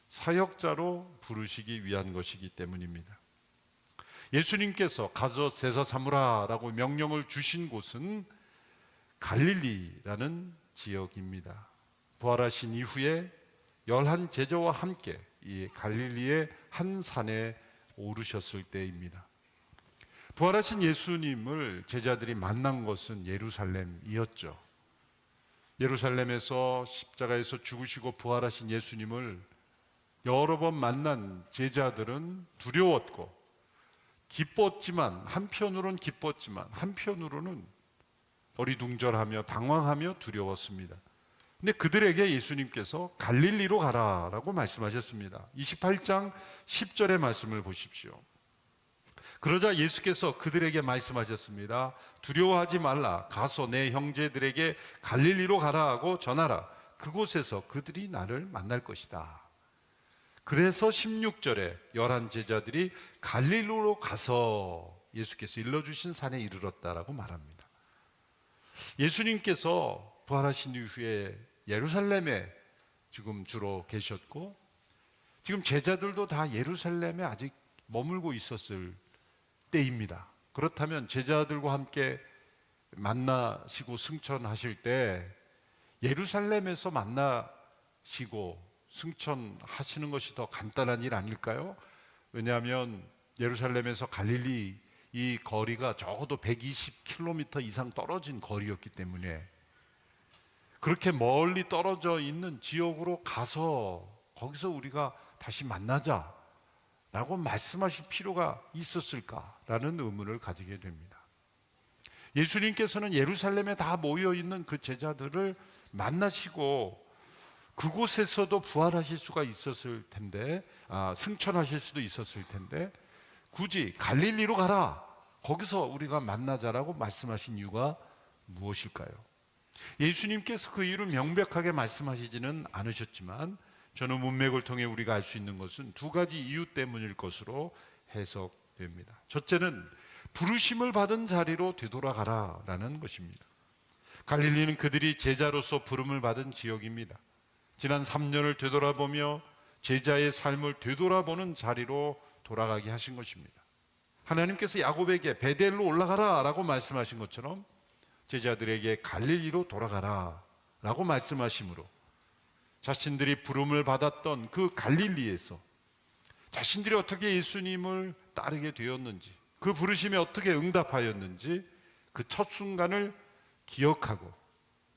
사역자로 부르시기 위한 것이기 때문입니다. 예수님께서 가서 제자 삼으라 라고 명령을 주신 곳은 갈릴리라는 지역입니다. 부활하신 이후에 11 제자와 함께 이 갈릴리의 한 산에 오르셨을 때입니다. 부활하신 예수님을 제자들이 만난 것은 예루살렘이었죠. 예루살렘에서 십자가에서 죽으시고 부활하신 예수님을 여러 번 만난 제자들은 두려웠고 기뻤지만 한편으로는 한편으로는 어리둥절하며 당황하며 두려웠습니다. 근데 그들에게 예수님께서 갈릴리로 가라라고 말씀하셨습니다. 28장 10절의 말씀을 보십시오. 그러자 예수께서 그들에게 말씀하셨습니다. 두려워하지 말라. 가서 내 형제들에게 갈릴리로 가라 하고 전하라. 그곳에서 그들이 나를 만날 것이다. 그래서 16절에 11 제자들이 갈릴리로 가서 예수께서 일러주신 산에 이르렀다라고 말합니다. 예수님께서 부활하신 이후에 예루살렘에 지금 주로 계셨고, 지금 제자들도 다 예루살렘에 아직 머물고 있었을 때입니다. 그렇다면 제자들과 함께 만나시고 승천하실 때 예루살렘에서 만나시고 승천하시는 것이 더 간단한 일 아닐까요? 왜냐하면 예루살렘에서 갈릴리 이 거리가 적어도 120km 이상 떨어진 거리였기 때문에 그렇게 멀리 떨어져 있는 지역으로 가서 거기서 우리가 다시 만나자 라고 말씀하실 필요가 있었을까라는 의문을 가지게 됩니다. 예수님께서는 예루살렘에 다 모여 있는 그 제자들을 만나시고 그곳에서도 부활하실 수가 있었을 텐데, 승천하실 수도 있었을 텐데 굳이 갈릴리로 가라, 거기서 우리가 만나자라고 말씀하신 이유가 무엇일까요? 예수님께서 그 이유를 명백하게 말씀하시지는 않으셨지만 저는 문맥을 통해 우리가 알 수 있는 것은 두 가지 이유 때문일 것으로 해석됩니다. 첫째는 부르심을 받은 자리로 되돌아가라라는 것입니다. 갈릴리는 그들이 제자로서 부름을 받은 지역입니다. 지난 3년을 되돌아보며 제자의 삶을 되돌아보는 자리로 돌아가게 하신 것입니다. 하나님께서 야곱에게 베델로 올라가라 라고 말씀하신 것처럼 제자들에게 갈릴리로 돌아가라 라고 말씀하심으로 자신들이 부름을 받았던 그 갈릴리에서 자신들이 어떻게 예수님을 따르게 되었는지, 그 부르심에 어떻게 응답하였는지 그 첫 순간을 기억하고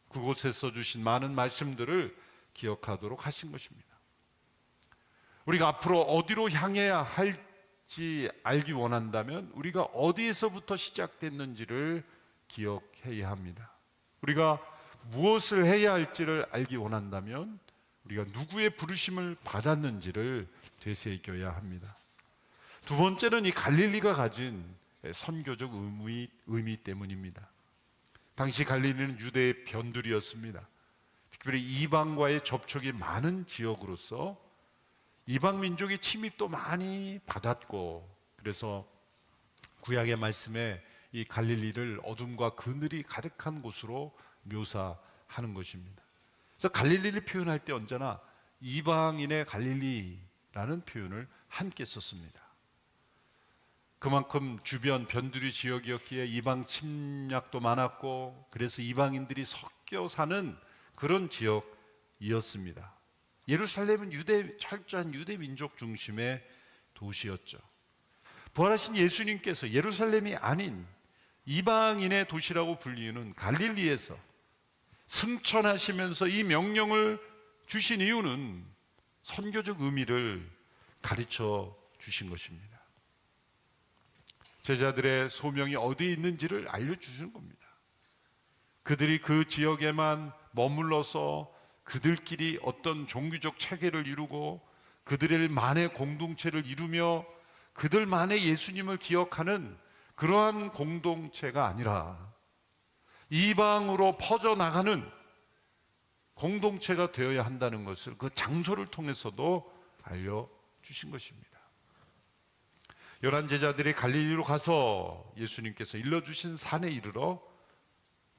그곳에서 주신 많은 말씀들을 기억하도록 하신 것입니다. 우리가 앞으로 어디로 향해야 할지 알기 원한다면 우리가 어디에서부터 시작됐는지를 기억해야 합니다. 우리가 무엇을 해야 할지를 알기 원한다면 우리가 누구의 부르심을 받았는지를 되새겨야 합니다. 두 번째는 이 갈릴리가 가진 선교적 의미 때문입니다. 당시 갈릴리는 유대의 변두리였습니다. 특별히 이방과의 접촉이 많은 지역으로서 이방 민족의 침입도 많이 받았고, 그래서 구약의 말씀에 이 갈릴리를 어둠과 그늘이 가득한 곳으로 묘사하는 것입니다. 그래서 갈릴리를 표현할 때 언제나 이방인의 갈릴리라는 표현을 함께 썼습니다. 그만큼 주변 변두리 지역이었기에 이방 침략도 많았고, 그래서 이방인들이 섞여 사는 그런 지역이었습니다. 예루살렘은 철저한 유대 민족 중심의 도시였죠. 부활하신 예수님께서 예루살렘이 아닌 이방인의 도시라고 불리는 갈릴리에서 승천하시면서 이 명령을 주신 이유는 선교적 의미를 가르쳐 주신 것입니다. 제자들의 소명이 어디에 있는지를 알려주시는 겁니다. 그들이 그 지역에만 머물러서 그들끼리 어떤 종교적 체계를 이루고 그들만의 공동체를 이루며 그들만의 예수님을 기억하는 그러한 공동체가 아니라 이방으로 퍼져나가는 공동체가 되어야 한다는 것을 그 장소를 통해서도 알려주신 것입니다. 11 제자들이 갈릴리로 가서 예수님께서 일러주신 산에 이르러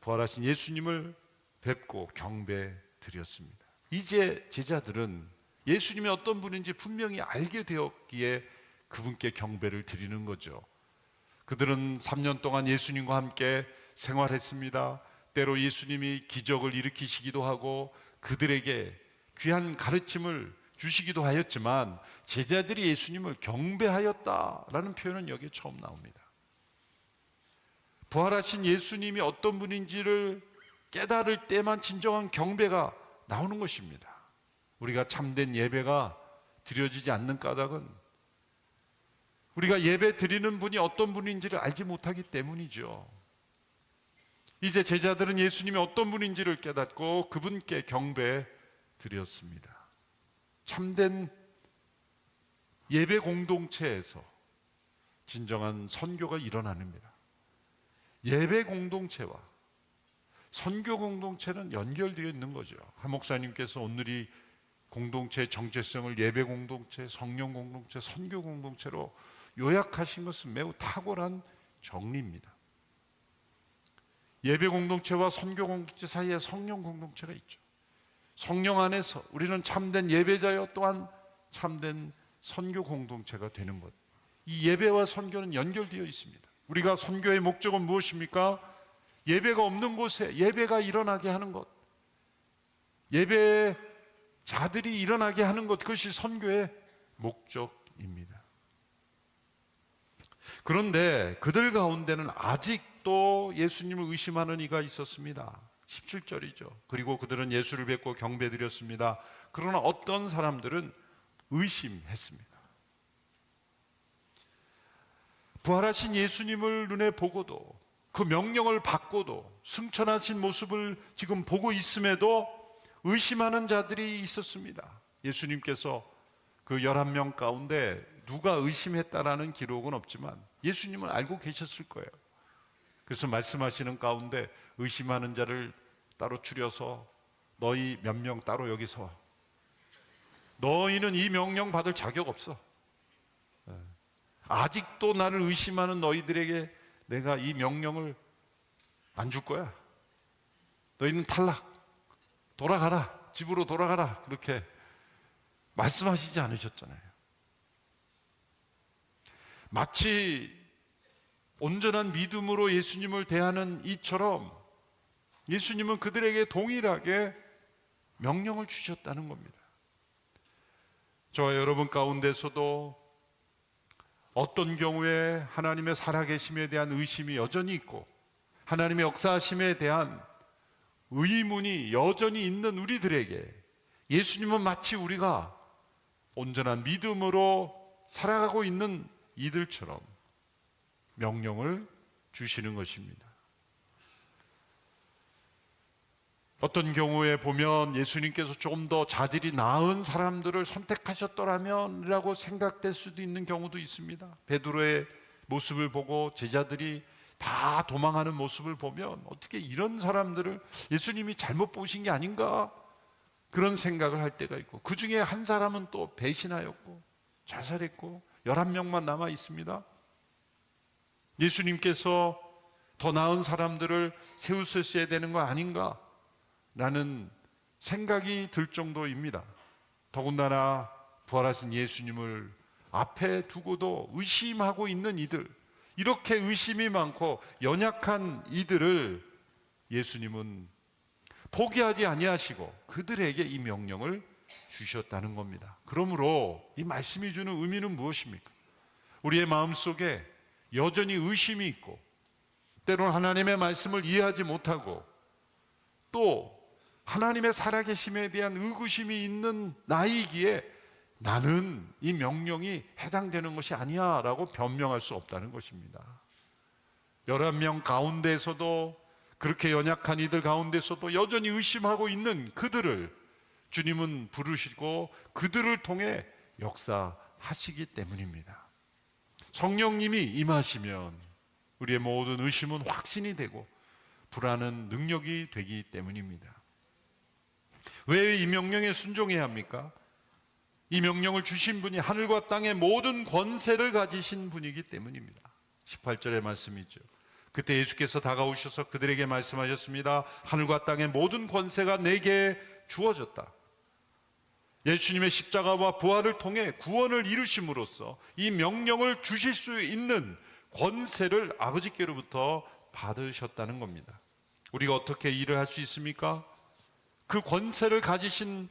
부활하신 예수님을 뵙고 경배 드렸습니다. 이제 제자들은 예수님이 어떤 분인지 분명히 알게 되었기에 그분께 경배를 드리는 거죠. 그들은 3년 동안 예수님과 함께 생활했습니다. 때로 예수님이 기적을 일으키시기도 하고 그들에게 귀한 가르침을 주시기도 하였지만 제자들이 예수님을 경배하였다라는 표현은 여기에 처음 나옵니다. 부활하신 예수님이 어떤 분인지를 깨달을 때만 진정한 경배가 나오는 것입니다. 우리가 참된 예배가 드려지지 않는 까닭은 우리가 예배 드리는 분이 어떤 분인지를 알지 못하기 때문이죠. 이제 제자들은 예수님이 어떤 분인지를 깨닫고 그분께 경배 드렸습니다. 참된 예배 공동체에서 진정한 선교가 일어납니다. 예배 공동체와 선교 공동체는 연결되어 있는 거죠. 한 목사님께서 오늘이 공동체의 정체성을 예배 공동체, 성령 공동체, 선교 공동체로 요약하신 것은 매우 탁월한 정리입니다. 예배 공동체와 선교 공동체 사이에 성령 공동체가 있죠. 성령 안에서 우리는 참된 예배자여 또한 참된 선교 공동체가 되는 것. 이 예배와 선교는 연결되어 있습니다. 우리가 선교의 목적은 무엇입니까? 예배가 없는 곳에 예배가 일어나게 하는 것, 예배자들이 일어나게 하는 것, 그것이 선교의 목적입니다. 그런데 그들 가운데는 아직도 예수님을 의심하는 이가 있었습니다. 17절이죠. 그리고 그들은 예수를 뵙고 경배드렸습니다. 그러나 어떤 사람들은 의심했습니다. 부활하신 예수님을 눈에 보고도, 그 명령을 받고도, 승천하신 모습을 지금 보고 있음에도 의심하는 자들이 있었습니다. 예수님께서 그 11명 가운데 누가 의심했다라는 기록은 없지만 예수님은 알고 계셨을 거예요. 그래서 말씀하시는 가운데 의심하는 자를 따로 추려서 너희 몇 명 따로 여기서 와. 너희는 이 명령 받을 자격 없어. 아직도 나를 의심하는 너희들에게 내가 이 명령을 안 줄 거야. 너희는 탈락. 돌아가라. 집으로 돌아가라. 그렇게 말씀하시지 않으셨잖아요. 마치 온전한 믿음으로 예수님을 대하는 이처럼 예수님은 그들에게 동일하게 명령을 주셨다는 겁니다. 저와 여러분 가운데서도 어떤 경우에 하나님의 살아계심에 대한 의심이 여전히 있고 하나님의 역사하심에 대한 의문이 여전히 있는 우리들에게 예수님은 마치 우리가 온전한 믿음으로 살아가고 있는 이들처럼 명령을 주시는 것입니다. 어떤 경우에 보면 예수님께서 조금 더 자질이 나은 사람들을 선택하셨더라면 라고 생각될 수도 있는 경우도 있습니다. 베드로의 모습을 보고 제자들이 다 도망하는 모습을 보면 어떻게 이런 사람들을 예수님이 잘못 보신 게 아닌가 그런 생각을 할 때가 있고, 그 중에 한 사람은 또 배신하였고 자살했고 11명만 남아 있습니다. 예수님께서 더 나은 사람들을 세우셨어야 되는 거 아닌가 라는 생각이 들 정도입니다. 더군다나 부활하신 예수님을 앞에 두고도 의심하고 있는 이들, 이렇게 의심이 많고 연약한 이들을 예수님은 포기하지 아니하시고 그들에게 이 명령을 주셨다는 겁니다. 그러므로 이 말씀이 주는 의미는 무엇입니까? 우리의 마음속에 여전히 의심이 있고 때로는 하나님의 말씀을 이해하지 못하고 또 하나님의 살아계심에 대한 의구심이 있는 나이기에 나는 이 명령이 해당되는 것이 아니야 라고 변명할 수 없다는 것입니다. 11명 가운데서도 그렇게 연약한 이들 가운데서도 여전히 의심하고 있는 그들을 주님은 부르시고 그들을 통해 역사하시기 때문입니다. 성령님이 임하시면 우리의 모든 의심은 확신이 되고 불안은 능력이 되기 때문입니다. 왜 이 명령에 순종해야 합니까? 이 명령을 주신 분이 하늘과 땅의 모든 권세를 가지신 분이기 때문입니다. 18절의 말씀이죠. 그때 예수께서 다가오셔서 그들에게 말씀하셨습니다. 하늘과 땅의 모든 권세가 내게 주어졌다. 예수님의 십자가와 부활을 통해 구원을 이루심으로써 이 명령을 주실 수 있는 권세를 아버지께로부터 받으셨다는 겁니다. 우리가 어떻게 일을 할 수 있습니까? 그 권세를 가지신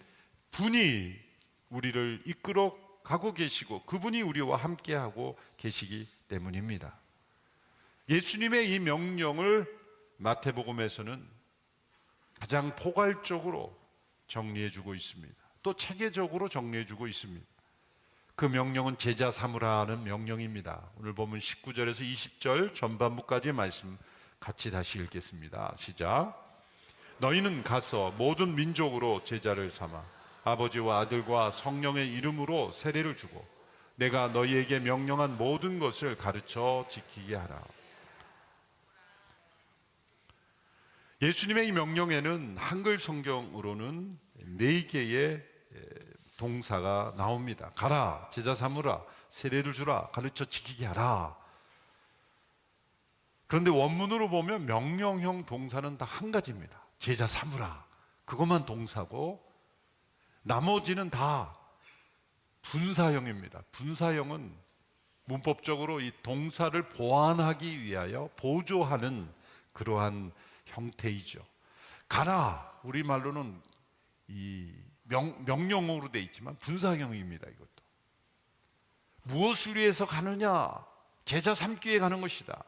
분이 우리를 이끌어 가고 계시고 그분이 우리와 함께하고 계시기 때문입니다. 예수님의 이 명령을 마태복음에서는 가장 포괄적으로 정리해주고 있습니다. 또 체계적으로 정리해주고 있습니다. 그 명령은 제자 삼으라는 명령입니다. 오늘 보면 19절에서 20절 전반부까지의 말씀 같이 다시 읽겠습니다. 시작. 너희는 가서 모든 민족으로 제자를 삼아 아버지와 아들과 성령의 이름으로 세례를 주고 내가 너희에게 명령한 모든 것을 가르쳐 지키게 하라. 예수님의 이 명령에는 한글 성경으로는 4개의 동사가 나옵니다. 가라, 제자 삼으라, 세례를 주라, 가르쳐 지키게 하라. 그런데 원문으로 보면 명령형 동사는 다 한 가지입니다. 제자 삼으라, 그것만 동사고 나머지는 다 분사형입니다. 분사형은 문법적으로 이 동사를 보완하기 위하여 보조하는 그러한 형태이죠. 가라, 우리말로는 이 명령어로 돼 있지만 분사형입니다. 이것도 무엇을 위해서 가느냐? 제자 삼기 위해 가는 것이다.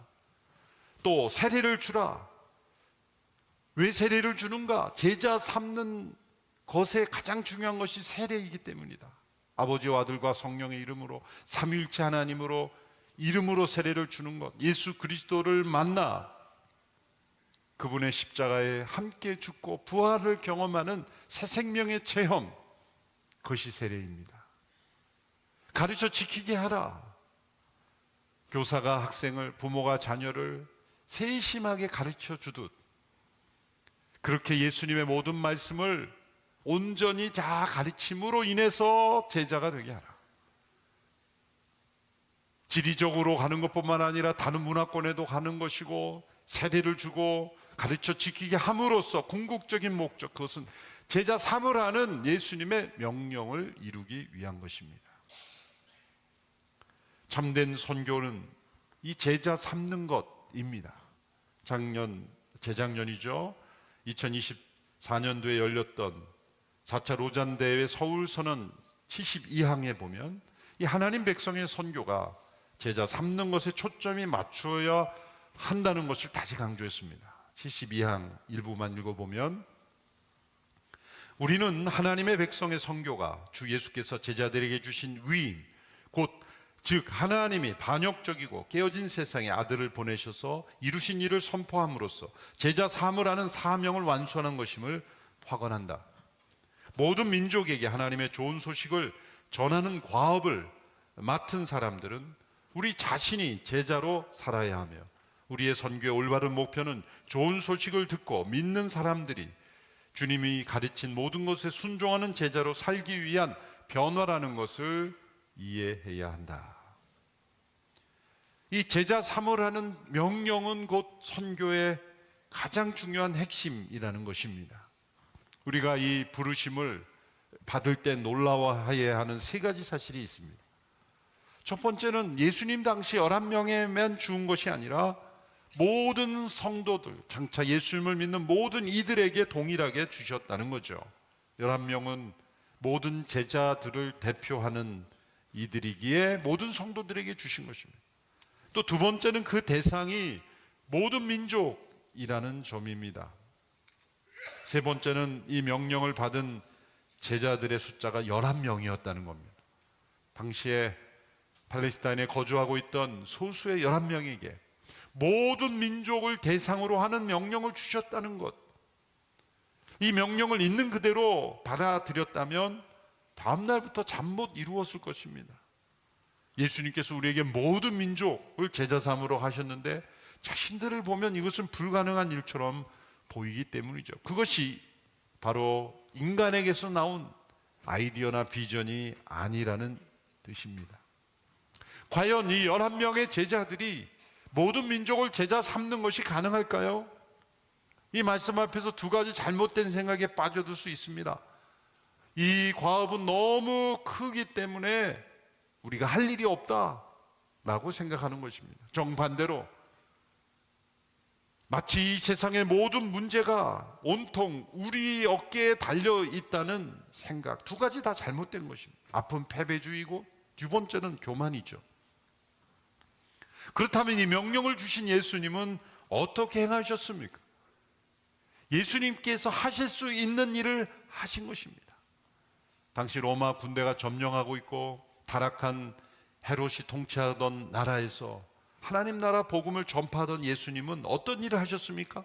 또 세례를 주라. 왜 세례를 주는가? 제자 삼는 것에 가장 중요한 것이 세례이기 때문이다. 아버지와 아들과 성령의 이름으로, 삼위일체 하나님으로 이름으로 세례를 주는 것, 예수 그리스도를 만나 그분의 십자가에 함께 죽고 부활을 경험하는 새 생명의 체험, 그것이 세례입니다. 가르쳐 지키게 하라. 교사가 학생을, 부모가 자녀를 세심하게 가르쳐 주듯 그렇게 예수님의 모든 말씀을 온전히 다 가르침으로 인해서 제자가 되게 하라. 지리적으로 가는 것뿐만 아니라 다른 문화권에도 가는 것이고, 세례를 주고 가르쳐 지키게 함으로써 궁극적인 목적, 그것은 제자 삼으라는 예수님의 명령을 이루기 위한 것입니다. 참된 선교는 이 제자 삼는 것입니다. 재작년이죠. 2024년도에 열렸던 4차 로잔대회 서울선언 72항에 보면 이 하나님 백성의 선교가 제자 삼는 것에 초점이 맞추어야 한다는 것을 다시 강조했습니다. 72항 일부만 읽어보면, 우리는 하나님의 백성의 선교가 주 예수께서 제자들에게 주신 위임, 즉 하나님이 반역적이고 깨어진 세상에 아들을 보내셔서 이루신 일을 선포함으로써 제자 삼으라는 사명을 완수하는 것임을 확언한다. 모든 민족에게 하나님의 좋은 소식을 전하는 과업을 맡은 사람들은 우리 자신이 제자로 살아야 하며, 우리의 선교의 올바른 목표는 좋은 소식을 듣고 믿는 사람들이 주님이 가르친 모든 것에 순종하는 제자로 살기 위한 변화라는 것을 이해해야 한다. 이 제자 삼으라는 명령은 곧 선교의 가장 중요한 핵심이라는 것입니다. 우리가 이 부르심을 받을 때 놀라워해야 하는 세 가지 사실이 있습니다. 첫 번째는 예수님 당시 11명에만 주은 것이 아니라 모든 성도들, 장차 예수님을 믿는 모든 이들에게 동일하게 주셨다는 거죠. 11명은 모든 제자들을 대표하는 이들이기에 모든 성도들에게 주신 것입니다. 또 두 번째는 그 대상이 모든 민족이라는 점입니다. 세 번째는 이 명령을 받은 제자들의 숫자가 11명이었다는 겁니다. 당시에 팔레스타인에 거주하고 있던 소수의 11명에게 모든 민족을 대상으로 하는 명령을 주셨다는 것, 이 명령을 있는 그대로 받아들였다면 다음 날부터 잠 못 이루었을 것입니다. 예수님께서 우리에게 모든 민족을 제자 삼으로 하셨는데 자신들을 보면 이것은 불가능한 일처럼 보이기 때문이죠. 그것이 바로 인간에게서 나온 아이디어나 비전이 아니라는 뜻입니다. 과연 이 11명의 제자들이 모든 민족을 제자 삼는 것이 가능할까요? 이 말씀 앞에서 두 가지 잘못된 생각에 빠져들 수 있습니다. 이 과업은 너무 크기 때문에 우리가 할 일이 없다라고 생각하는 것입니다. 정반대로 마치 이 세상의 모든 문제가 온통 우리 어깨에 달려 있다는 생각, 두 가지 다 잘못된 것입니다. 앞은 패배주의고 두 번째는 교만이죠. 그렇다면 이 명령을 주신 예수님은 어떻게 행하셨습니까? 예수님께서 하실 수 있는 일을 하신 것입니다. 당시 로마 군대가 점령하고 있고 타락한 헤롯이 통치하던 나라에서 하나님 나라 복음을 전파하던 예수님은 어떤 일을 하셨습니까?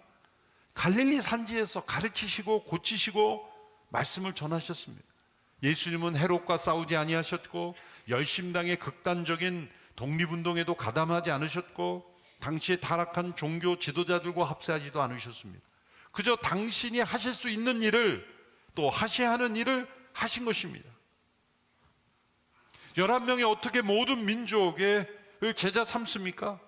갈릴리 산지에서 가르치시고 고치시고 말씀을 전하셨습니다. 예수님은 헤롯과 싸우지 아니하셨고 열심당의 극단적인 독립운동에도 가담하지 않으셨고 당시에 타락한 종교 지도자들과 합세하지도 않으셨습니다. 그저 당신이 하실 수 있는 일을, 또 하셔야 하는 일을 하신 것입니다. 11명이 어떻게 모든 민족을 제자 삼습니까?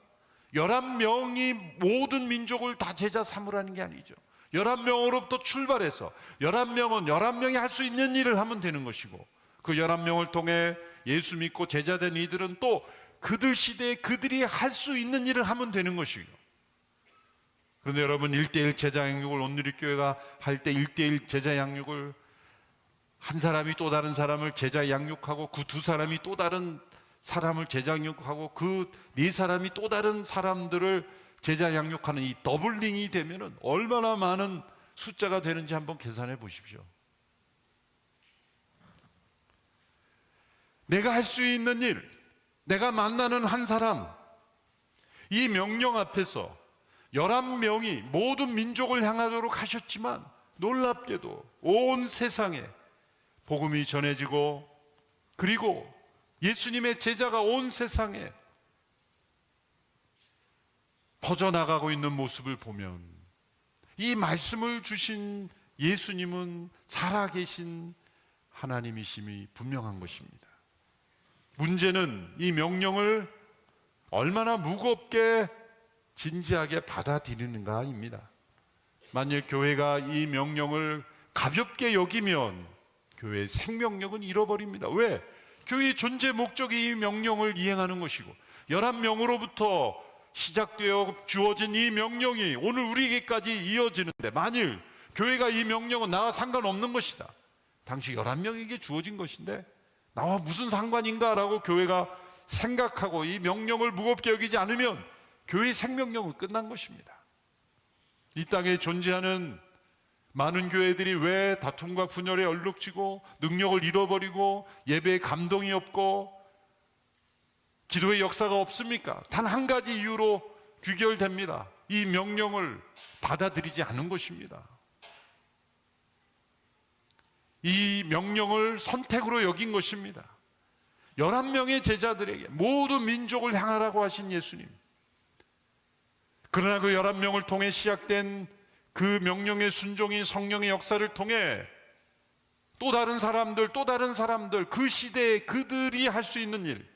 11명이 모든 민족을 다 제자 삼으라는 게 아니죠. 11명으로부터 출발해서 11명은 11명이 할 수 있는 일을 하면 되는 것이고, 그 11명을 통해 예수 믿고 제자된 이들은 또 그들 시대에 그들이 할 수 있는 일을 하면 되는 것이고. 그런데 여러분, 1:1 제자 양육을 온누리교회가 할 때 1:1 제자 양육을 한 사람이 또 다른 사람을 제자 양육하고, 그 두 사람이 또 다른 사람을 제자 양육하고, 그 네 사람이 또 다른 사람들을 제자 양육하는 이 더블링이 되면은 얼마나 많은 숫자가 되는지 한번 계산해 보십시오. 내가 할 수 있는 일, 내가 만나는 한 사람, 이 명령 앞에서 11명이 모든 민족을 향하도록 하셨지만, 놀랍게도 온 세상에 복음이 전해지고, 그리고 예수님의 제자가 온 세상에 퍼져나가고 있는 모습을 보면, 이 말씀을 주신 예수님은 살아계신 하나님이심이 분명한 것입니다. 문제는 이 명령을 얼마나 무겁게 진지하게 받아들이는가입니다. 만일 교회가 이 명령을 가볍게 여기면 교회의 생명력은 잃어버립니다. 왜? 교회의 존재 목적이 이 명령을 이행하는 것이고, 11명으로부터 시작되어 주어진 이 명령이 오늘 우리에게까지 이어지는데, 만일 교회가 이 명령은 나와 상관없는 것이다, 당시 11명에게 주어진 것인데 나와 무슨 상관인가라고 교회가 생각하고 이 명령을 무겁게 여기지 않으면 교회의 생명력은 끝난 것입니다. 이 땅에 존재하는 많은 교회들이 왜 다툼과 분열에 얼룩지고 능력을 잃어버리고 예배에 감동이 없고 기도의 역사가 없습니까? 단 한 가지 이유로 귀결됩니다. 이 명령을 받아들이지 않은 것입니다. 이 명령을 선택으로 여긴 것입니다. 11명의 제자들에게 모든 민족을 향하라고 하신 예수님. 그러나 그 11명을 통해 시작된 그 명령의 순종이 성령의 역사를 통해 또 다른 사람들, 그 시대에 그들이 할 수 있는 일,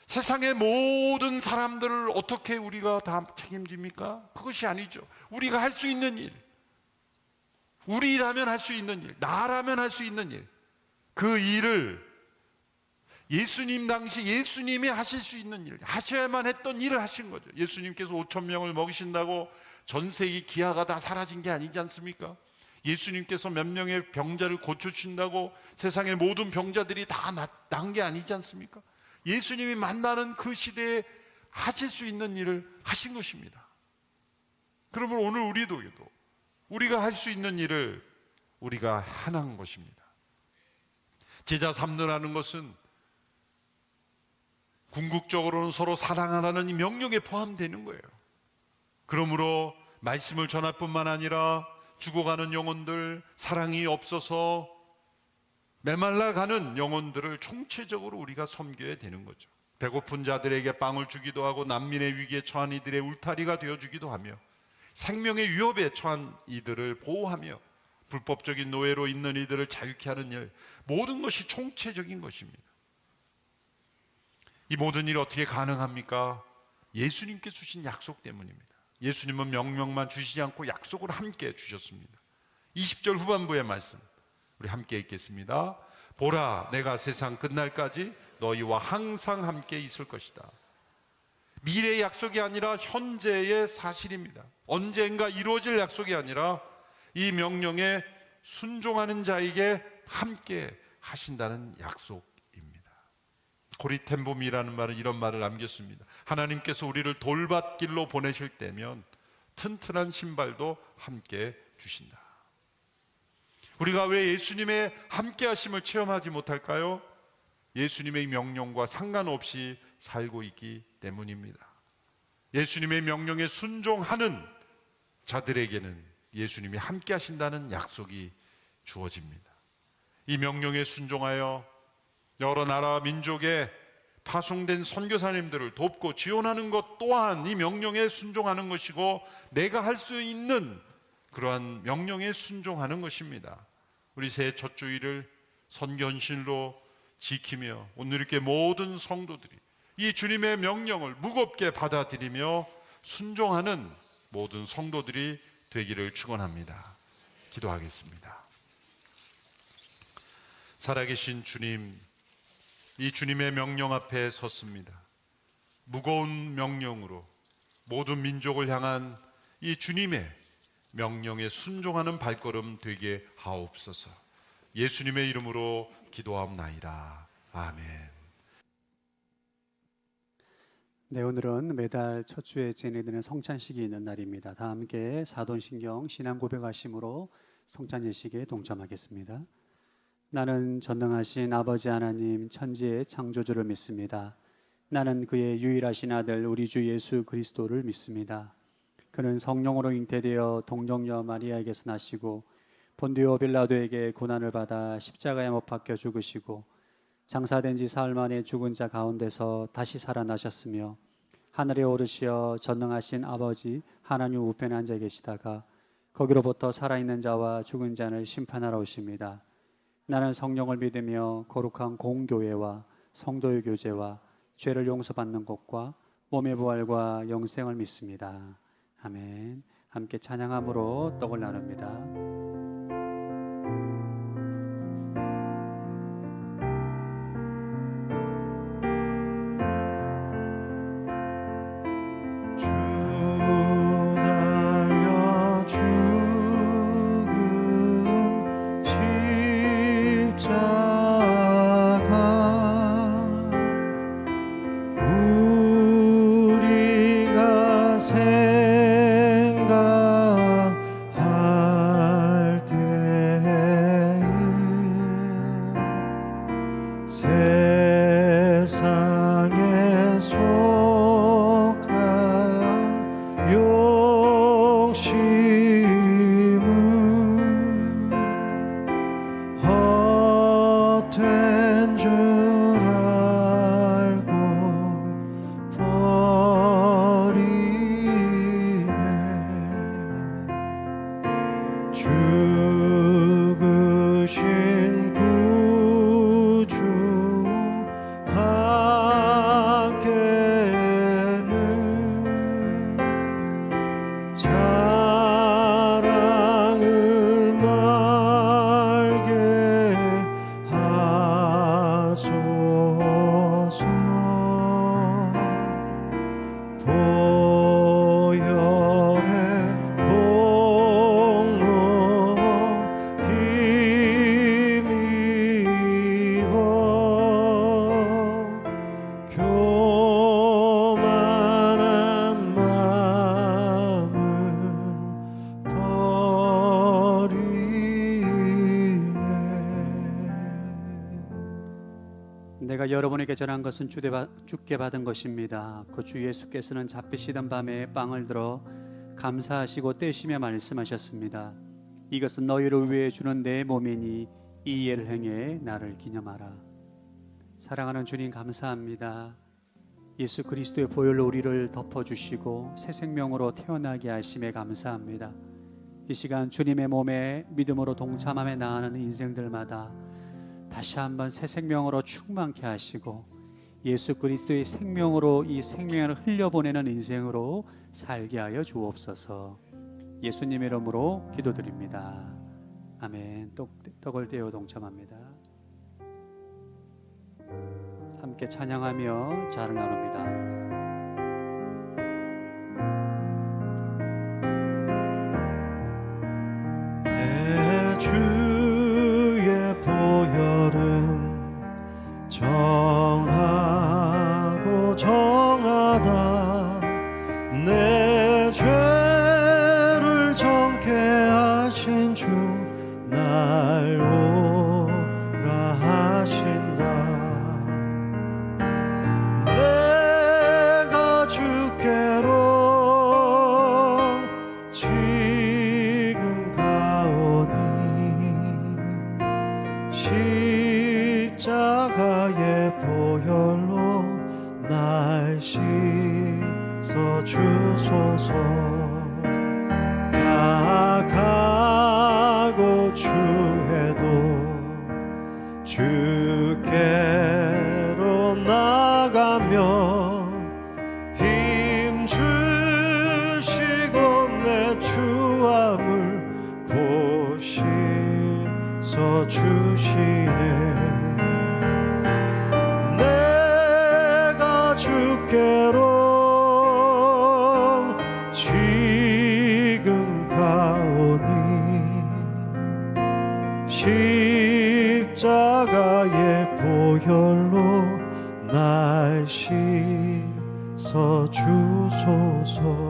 세상의 모든 사람들을 어떻게 우리가 다 책임집니까? 그것이 아니죠. 우리가 할 수 있는 일, 우리라면 할 수 있는 일, 나라면 할 수 있는 일, 그 일을 예수님 당시 예수님이 하실 수 있는 일, 하셔야만 했던 일을 하신 거죠. 예수님께서 5,000명을 먹이신다고 전 세계 기아가 다 사라진 게 아니지 않습니까? 예수님께서 몇 명의 병자를 고쳐주신다고 세상의 모든 병자들이 다 난 게 아니지 않습니까? 예수님이 만나는 그 시대에 하실 수 있는 일을 하신 것입니다. 그러면 오늘 우리가 할 수 있는 일을 우리가 하는 것입니다. 제자 삼느라는 것은 궁극적으로는 서로 사랑하라는 이 명령에 포함되는 거예요. 그러므로 말씀을 전할 뿐만 아니라 죽어가는 영혼들, 사랑이 없어서 메말라가는 영혼들을 총체적으로 우리가 섬겨야 되는 거죠. 배고픈 자들에게 빵을 주기도 하고, 난민의 위기에 처한 이들의 울타리가 되어주기도 하며, 생명의 위협에 처한 이들을 보호하며, 불법적인 노예로 있는 이들을 자유케 하는 일, 모든 것이 총체적인 것입니다. 이 모든 일이 어떻게 가능합니까? 예수님께 주신 약속 때문입니다. 예수님은 명령만 주시지 않고 약속을 함께 주셨습니다. 20절 후반부의 말씀 우리 함께 읽겠습니다. 보라, 내가 세상 끝날까지 너희와 항상 함께 있을 것이다. 미래의 약속이 아니라 현재의 사실입니다. 언젠가 이루어질 약속이 아니라 이 명령에 순종하는 자에게 함께 하신다는 약속입니다. 고리템붐이라는 말은 이런 말을 남겼습니다. 하나님께서 우리를 돌밭길로 보내실 때면 튼튼한 신발도 함께 주신다. 우리가 왜 예수님의 함께 하심을 체험하지 못할까요? 예수님의 명령과 상관없이 살고 있기 때문입니다. 예수님의 명령에 순종하는 자들에게는 예수님이 함께 하신다는 약속이 주어집니다. 이 명령에 순종하여 여러 나라 민족에 파송된 선교사님들을 돕고 지원하는 것 또한 이 명령에 순종하는 것이고, 내가 할 수 있는 그러한 명령에 순종하는 것입니다. 우리 새해 첫 주일을 선견신으로 지키며 오늘 이렇게 모든 성도들이 이 주님의 명령을 무겁게 받아들이며 순종하는 모든 성도들이 되기를 축원합니다. 기도하겠습니다. 살아계신 주님, 이 주님의 명령 앞에 섰습니다. 무거운 명령으로 모든 민족을 향한 이 주님의 명령에 순종하는 발걸음 되게 하옵소서. 예수님의 이름으로 기도하옵나이다. 아멘. 네, 오늘은 매달 첫 주에 진행되는 성찬식이 있는 날입니다. 다 함께 사도신경 신앙 고백하심으로 성찬 예식에 동참하겠습니다. 나는 전능하신 아버지 하나님 천지의 창조주를 믿습니다. 나는 그의 유일하신 아들 우리 주 예수 그리스도를 믿습니다. 그는 성령으로 잉태되어 동정녀 마리아에게서 나시고 본디오 빌라도에게 고난을 받아 십자가에 못 박혀 죽으시고 장사된 지 사흘 만에 죽은 자 가운데서 다시 살아나셨으며 하늘에 오르시어 전능하신 아버지 하나님 우편에 앉아 계시다가 거기로부터 살아있는 자와 죽은 자를 심판하러 오십니다. 나는 성령을 믿으며 거룩한 공교회와 성도의 교제와 죄를 용서받는 것과 몸의 부활과 영생을 믿습니다. 아멘. 함께 찬양함으로 떡을 나눕니다. 내가 여러분에게 전한 것은 주께 받은 것입니다. 그 주 예수께서는 잡히시던 밤에 빵을 들어 감사하시고 떼시며 말씀하셨습니다. 이것은 너희를 위해 주는 내 몸이니 이 예를 행해 나를 기념하라. 사랑하는 주님 감사합니다. 예수 그리스도의 보혈로 우리를 덮어주시고 새 생명으로 태어나게 하심에 감사합니다. 이 시간 주님의 몸에 믿음으로 동참함에 나아가는 인생들마다 다시 한번 새 생명으로 충만케 하시고 예수 그리스도의 생명으로 이 생명을 흘려보내는 인생으로 살게 하여 주옵소서. 예수님 이름으로 기도드립니다. 아멘. 떡을 떼어 동참합니다. 함께 찬양하며 자를 나눕니다. 정하고 정하다 내 죄를 정케 하신 주 날 오라 하신다. 내가 주께로 지금 가오니 십자가의 보혈로 날 씻어 주소서. 약하고 추해도 주께로 나가며 힘 주시고 내 주와 주께로 지금 가오니 십자가의 보혈로 날 씻어 주소서.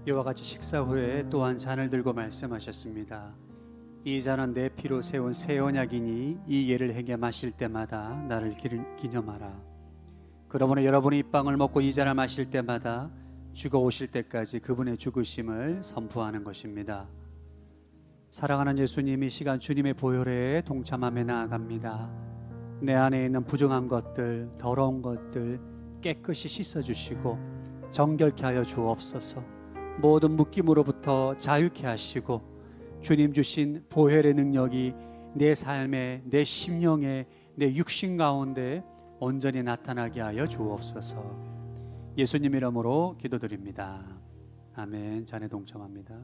이와 같이 식사 후에 또한 잔을 들고 말씀하셨습니다. 이 잔은 내 피로 세운 새 언약이니 이 예를 행해 마실 때마다 나를 기념하라. 그러므로 여러분이 이 빵을 먹고 이 잔을 마실 때마다 주가 오실 때까지 그분의 죽으심을 선포하는 것입니다. 사랑하는 예수님이 시간 주님의 보혈에 동참하며 나아갑니다. 내 안에 있는 부정한 것들, 더러운 것들 깨끗이 씻어주시고 정결케 하여 주옵소서. 모든 묶임으로부터 자유케 하시고 주님 주신 보혈의 능력이 내 삶에, 내 심령에, 내 육신 가운데 온전히 나타나게 하여 주옵소서. 예수님 이름으로 기도드립니다. 아멘. 잔에 동참합니다.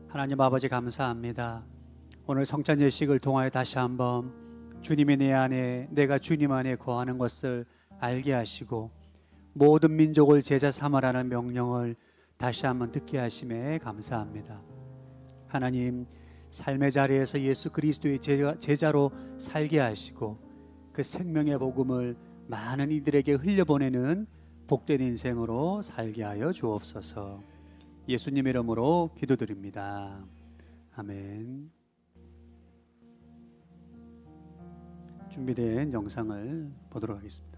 하나님 아버지 감사합니다. 오늘 성찬 예식을 통하여 다시 한번 주님이 내 안에, 내가 주님 안에 거하는 것을 알게 하시고 모든 민족을 제자 삼으라는 명령을 다시 한번 듣게 하심에 감사합니다. 하나님, 삶의 자리에서 예수 그리스도의 제자로 살게 하시고 그 생명의 복음을 많은 이들에게 흘려보내는 복된 인생으로 살게 하여 주옵소서. 예수님 이름으로 기도드립니다. 아멘. 준비된 영상을 보도록 하겠습니다.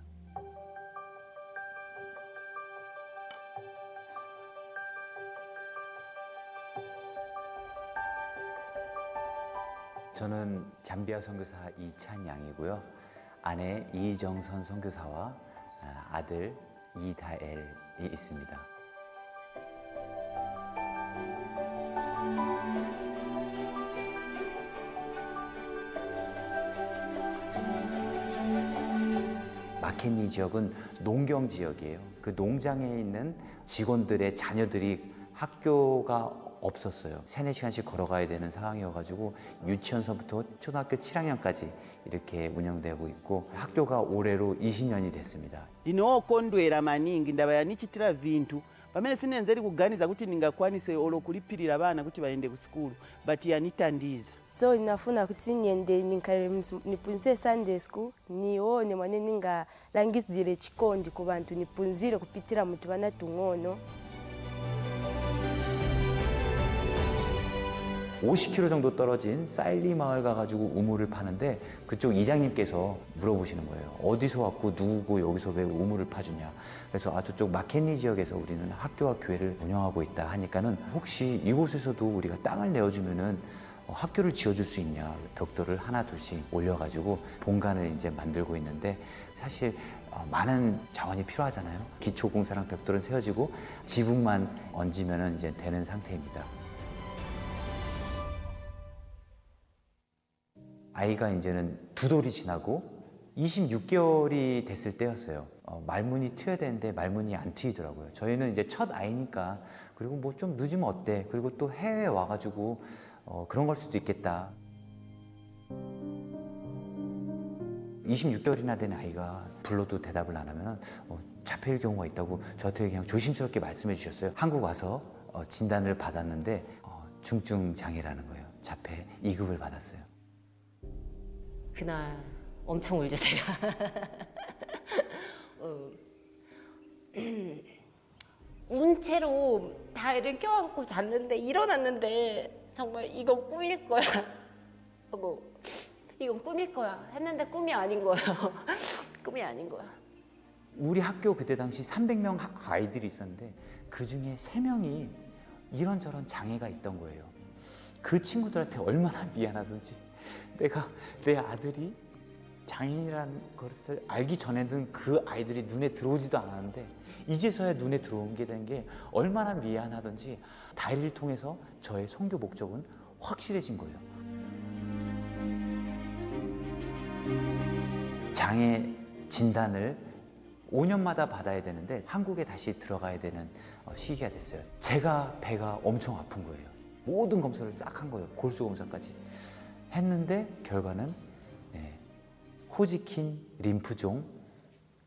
저는 잠비아 선교사 이찬양이고요. 아내 이정선 선교사와 아들 이다엘이 있습니다. 마켓니 지역은 농경 지역이에요. 그 농장에 있는 직원들의 자녀들이 학교가 없었어요. 3-4시간씩 걸어가야 되는 상황이어가지고 유치원서부터 초등학교 7학년까지 이렇게 운영되고 있고 학교가 올해로 20년이 됐습니다. ndinokondwera maningi ndaba yanichitira vintu pamene sinenzeri kuganiza kuti ndingakwanise olokulipirira bana kuti baende ku sikulu but yanitandiza. So ninafuna kuti niende nipunzire Sunday school nione mwane ningalangizire chikondi ku bantu nipunzire kupitira mutu bana tung'ono. 50km 정도 떨어진 사일리 마을 가가지고 우물을 파는데 그쪽 이장님께서 물어보시는 거예요. 어디서 왔고 누구고 여기서 왜 우물을 파주냐. 그래서 저쪽 마켓니 지역에서 우리는 학교와 교회를 운영하고 있다 하니까는 혹시 이곳에서도 우리가 땅을 내어주면은 학교를 지어줄 수 있냐. 벽돌을 하나 둘씩 올려가지고 본관을 이제 만들고 있는데 사실 많은 자원이 필요하잖아요. 기초공사랑 벽돌은 세워지고 지붕만 얹으면은 이제 되는 상태입니다. 아이가 이제는 2돌이 지나고 26개월이 됐을 때였어요. 말문이 트여야 되는데 말문이 안 트이더라고요. 저희는 이제 첫 아이니까 그리고 뭐 좀 늦으면 어때? 그리고 또 해외에 와가지고 그런 걸 수도 있겠다. 26개월이나 된 아이가 불러도 대답을 안 하면 자폐일 경우가 있다고 저한테 그냥 조심스럽게 말씀해 주셨어요. 한국 와서 진단을 받았는데 중증 장애라는 거예요. 자폐 2급을 받았어요. 그날 엄청 울죠 제가. 운 채로 다리를 껴안고 잤는데 일어났는데 정말 이건 꿈일 거야 하고 이건 꿈일 거야 했는데 꿈이 아닌 거예요. 꿈이 아닌 거야. 우리 학교 그때 당시 300명 아이들이 있었는데 그중에 3명이 이런저런 장애가 있던 거예요. 그 친구들한테 얼마나 미안하던지 내가 내 아들이 장애인이라는 것을 알기 전에는 그 아이들이 눈에 들어오지도 않았는데 이제서야 눈에 들어오게 된 게 얼마나 미안하던지 다이를 통해서 저의 선교 목적은 확실해진 거예요. 장애 진단을 5년마다 받아야 되는데 한국에 다시 들어가야 되는 시기가 됐어요. 제가 배가 엄청 아픈 거예요. 모든 검사를 싹 한 거예요. 골수 검사까지 했는데 결과는 호지킨 림프종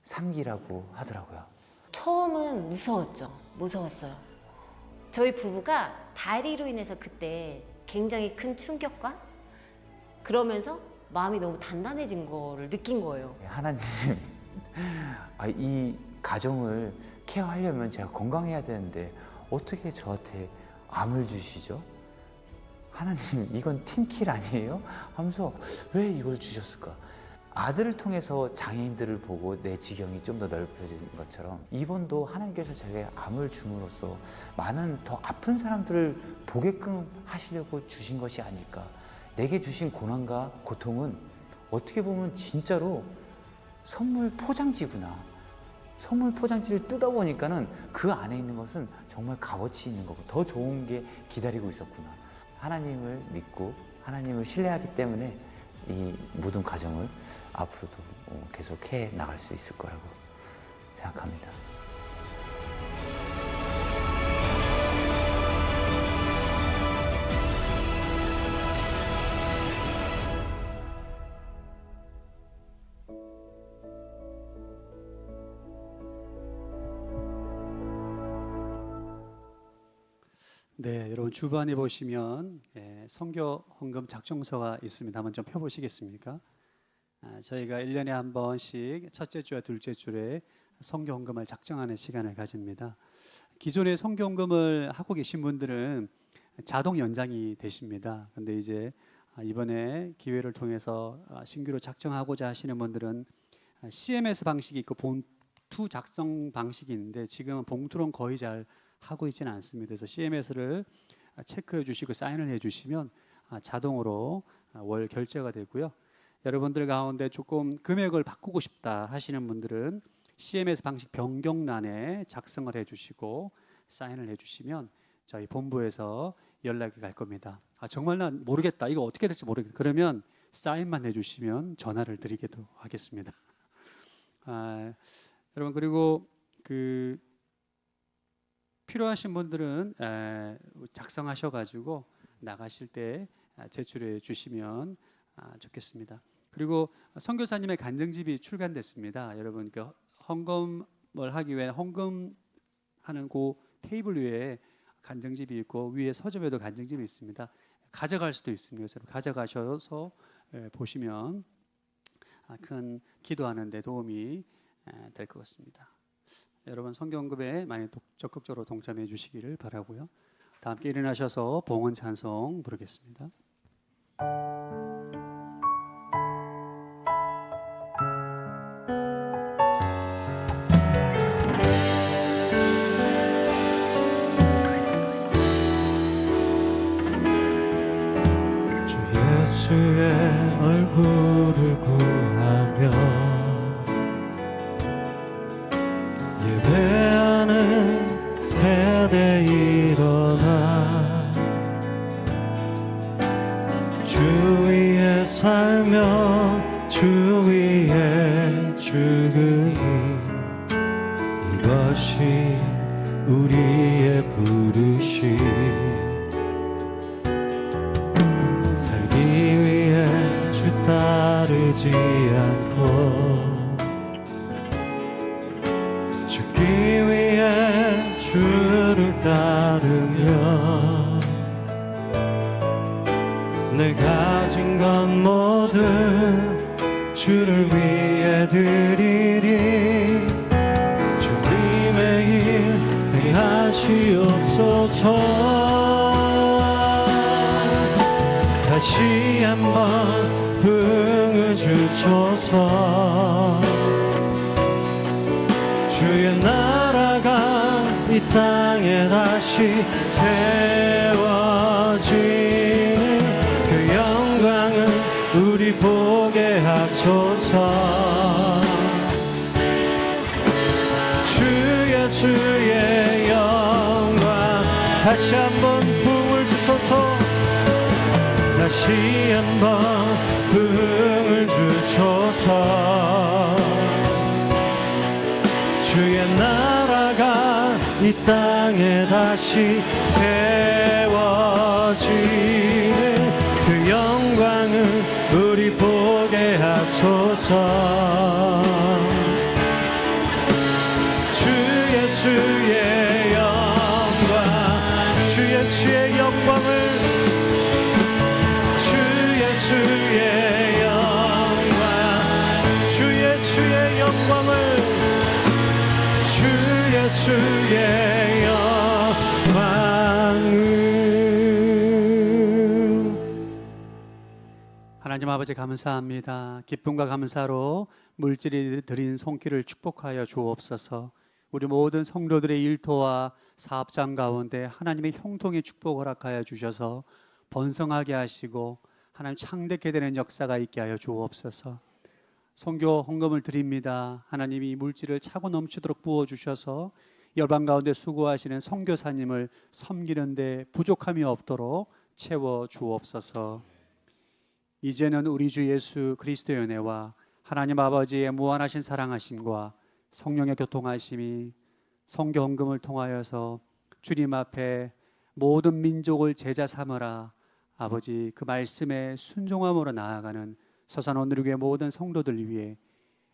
3기라고 하더라고요. 처음은 무서웠어요. 저희 부부가 다리로 인해서 그때 굉장히 큰 충격과 그러면서 마음이 너무 단단해진 거를 느낀 거예요. 하나님, 이 가정을 케어하려면 제가 건강해야 되는데 어떻게 저한테 암을 주시죠? 하나님, 이건 팀킬 아니에요? 하면서 왜 이걸 주셨을까? 아들을 통해서 장애인들을 보고 내 지경이 좀 더 넓혀진 것처럼 이번도 하나님께서 제게 암을 줌으로써 많은 더 아픈 사람들을 보게끔 하시려고 주신 것이 아닐까. 내게 주신 고난과 고통은 어떻게 보면 진짜로 선물 포장지구나. 선물 포장지를 뜯어보니까는 그 안에 있는 것은 정말 값어치 있는 거고 더 좋은 게 기다리고 있었구나. 하나님을 믿고 하나님을 신뢰하기 때문에 이 모든 과정을 앞으로도 계속 해 나갈 수 있을 거라고 생각합니다. 네, 여러분 주변에 보시면 선교 헌금 작성서가 있습니다. 한번 좀 펴보시겠습니까? 저희가 1년에 한 번씩 첫째 주와 둘째 주에 선교 헌금을 작성하는 시간을 가집니다. 기존에 선교 헌금을 하고 계신 분들은 자동 연장이 되십니다. 근데 이제 이번에 기회를 통해서 신규로 작성하고자 하시는 분들은 CMS 방식이 있고 봉투 작성 방식이 있는데 지금은 봉투로는 거의 잘 하고 있지는 않습니다. 그래서 CMS를 체크해 주시고 사인을 해 주시면 자동으로 월 결제가 되고요. 여러분들 가운데 조금 금액을 바꾸고 싶다 하시는 분들은 CMS 방식 변경란에 작성을 해 주시고 사인을 해 주시면 저희 본부에서 연락이 갈 겁니다. 정말 난 모르겠다. 이거 어떻게 될지 모르겠다. 그러면 사인만 해 주시면 전화를 드리기도 하겠습니다. 여러분 그리고 필요하신 분들은 작성하셔가지고 나가실 때 제출해 주시면 좋겠습니다. 그리고 선교사님의 간증집이 출간됐습니다. 여러분 그 헌금을 하기 위해 헌금하는 그 테이블 위에 간증집이 있고 위에 서점에도 간증집이 있습니다. 가져갈 수도 있습니다. 그래서 가져가셔서 보시면 큰 기도하는 데 도움이 될 것 같습니다. 여러분 성경급에 많이 적극적으로 동참해 주시기를 바라고요. 다 함께 일어나셔서 봉헌 찬송 부르겠습니다. 주 예수의 얼굴을 구하며 예배하는 세대 일어나 주 위에 살며 주 위에 죽으니 이것이 우리의 부르심 살기 위해 주 따르지 않고 위해 주를 따르며 내 가진 것 모두 주를 위해 드리리 주님의 일 행하시옵소서 다시 한번 부흥을 주소서 주의 나라가 이 땅에 다시 세워지는 그 영광을 우리 보게 하소서 주 예수의 영광 다시 한번 부흥을 주소서 다시 한번 부흥을 주소서 주의 나라가 이 땅에 다시 세워지는 그 영광을 영광을 주 예수의 영광 주 예수의 영광을 주 예수의 하나님 아버지 감사합니다. 기쁨과 감사로 물질이 드린 손길을 축복하여 주옵소서. 우리 모든 성도들의 일터와 사업장 가운데 하나님의 형통의 축복 허락하여 주셔서 번성하게 하시고 하나님 창대케 되는 역사가 있게 하여 주옵소서. 선교 헌금을 드립니다. 하나님이 물질을 차고 넘치도록 부어주셔서 열방 가운데 수고하시는 선교사님을 섬기는 데 부족함이 없도록 채워 주옵소서. 이제는 우리 주 예수 그리스도의 은혜와 하나님 아버지의 무한하신 사랑하심과 성령의 교통하심이 선교 헌금을 통하여서 주님 앞에 모든 민족을 제자 삼으라 아버지 그 말씀에 순종함으로 나아가는 서산원누리교회 모든 성도들 위해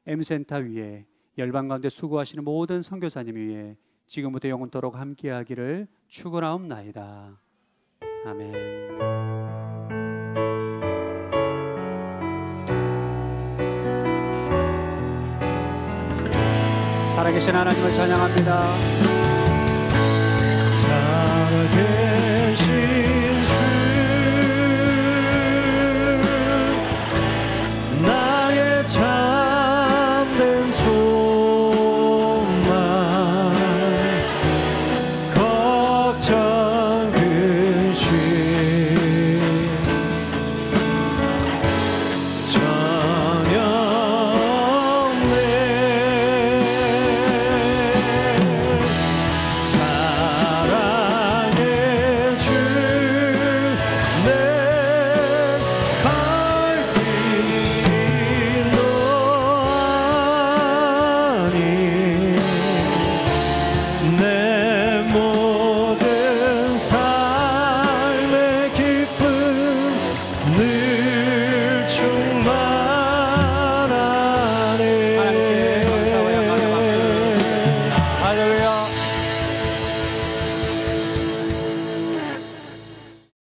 M센터 위에 열방 가운데 수고하시는 모든 선교사님 위해 지금부터 영원토록 함께하기를 축원하옵나이다. 아멘. 살아계신 하나님을 찬양합니다.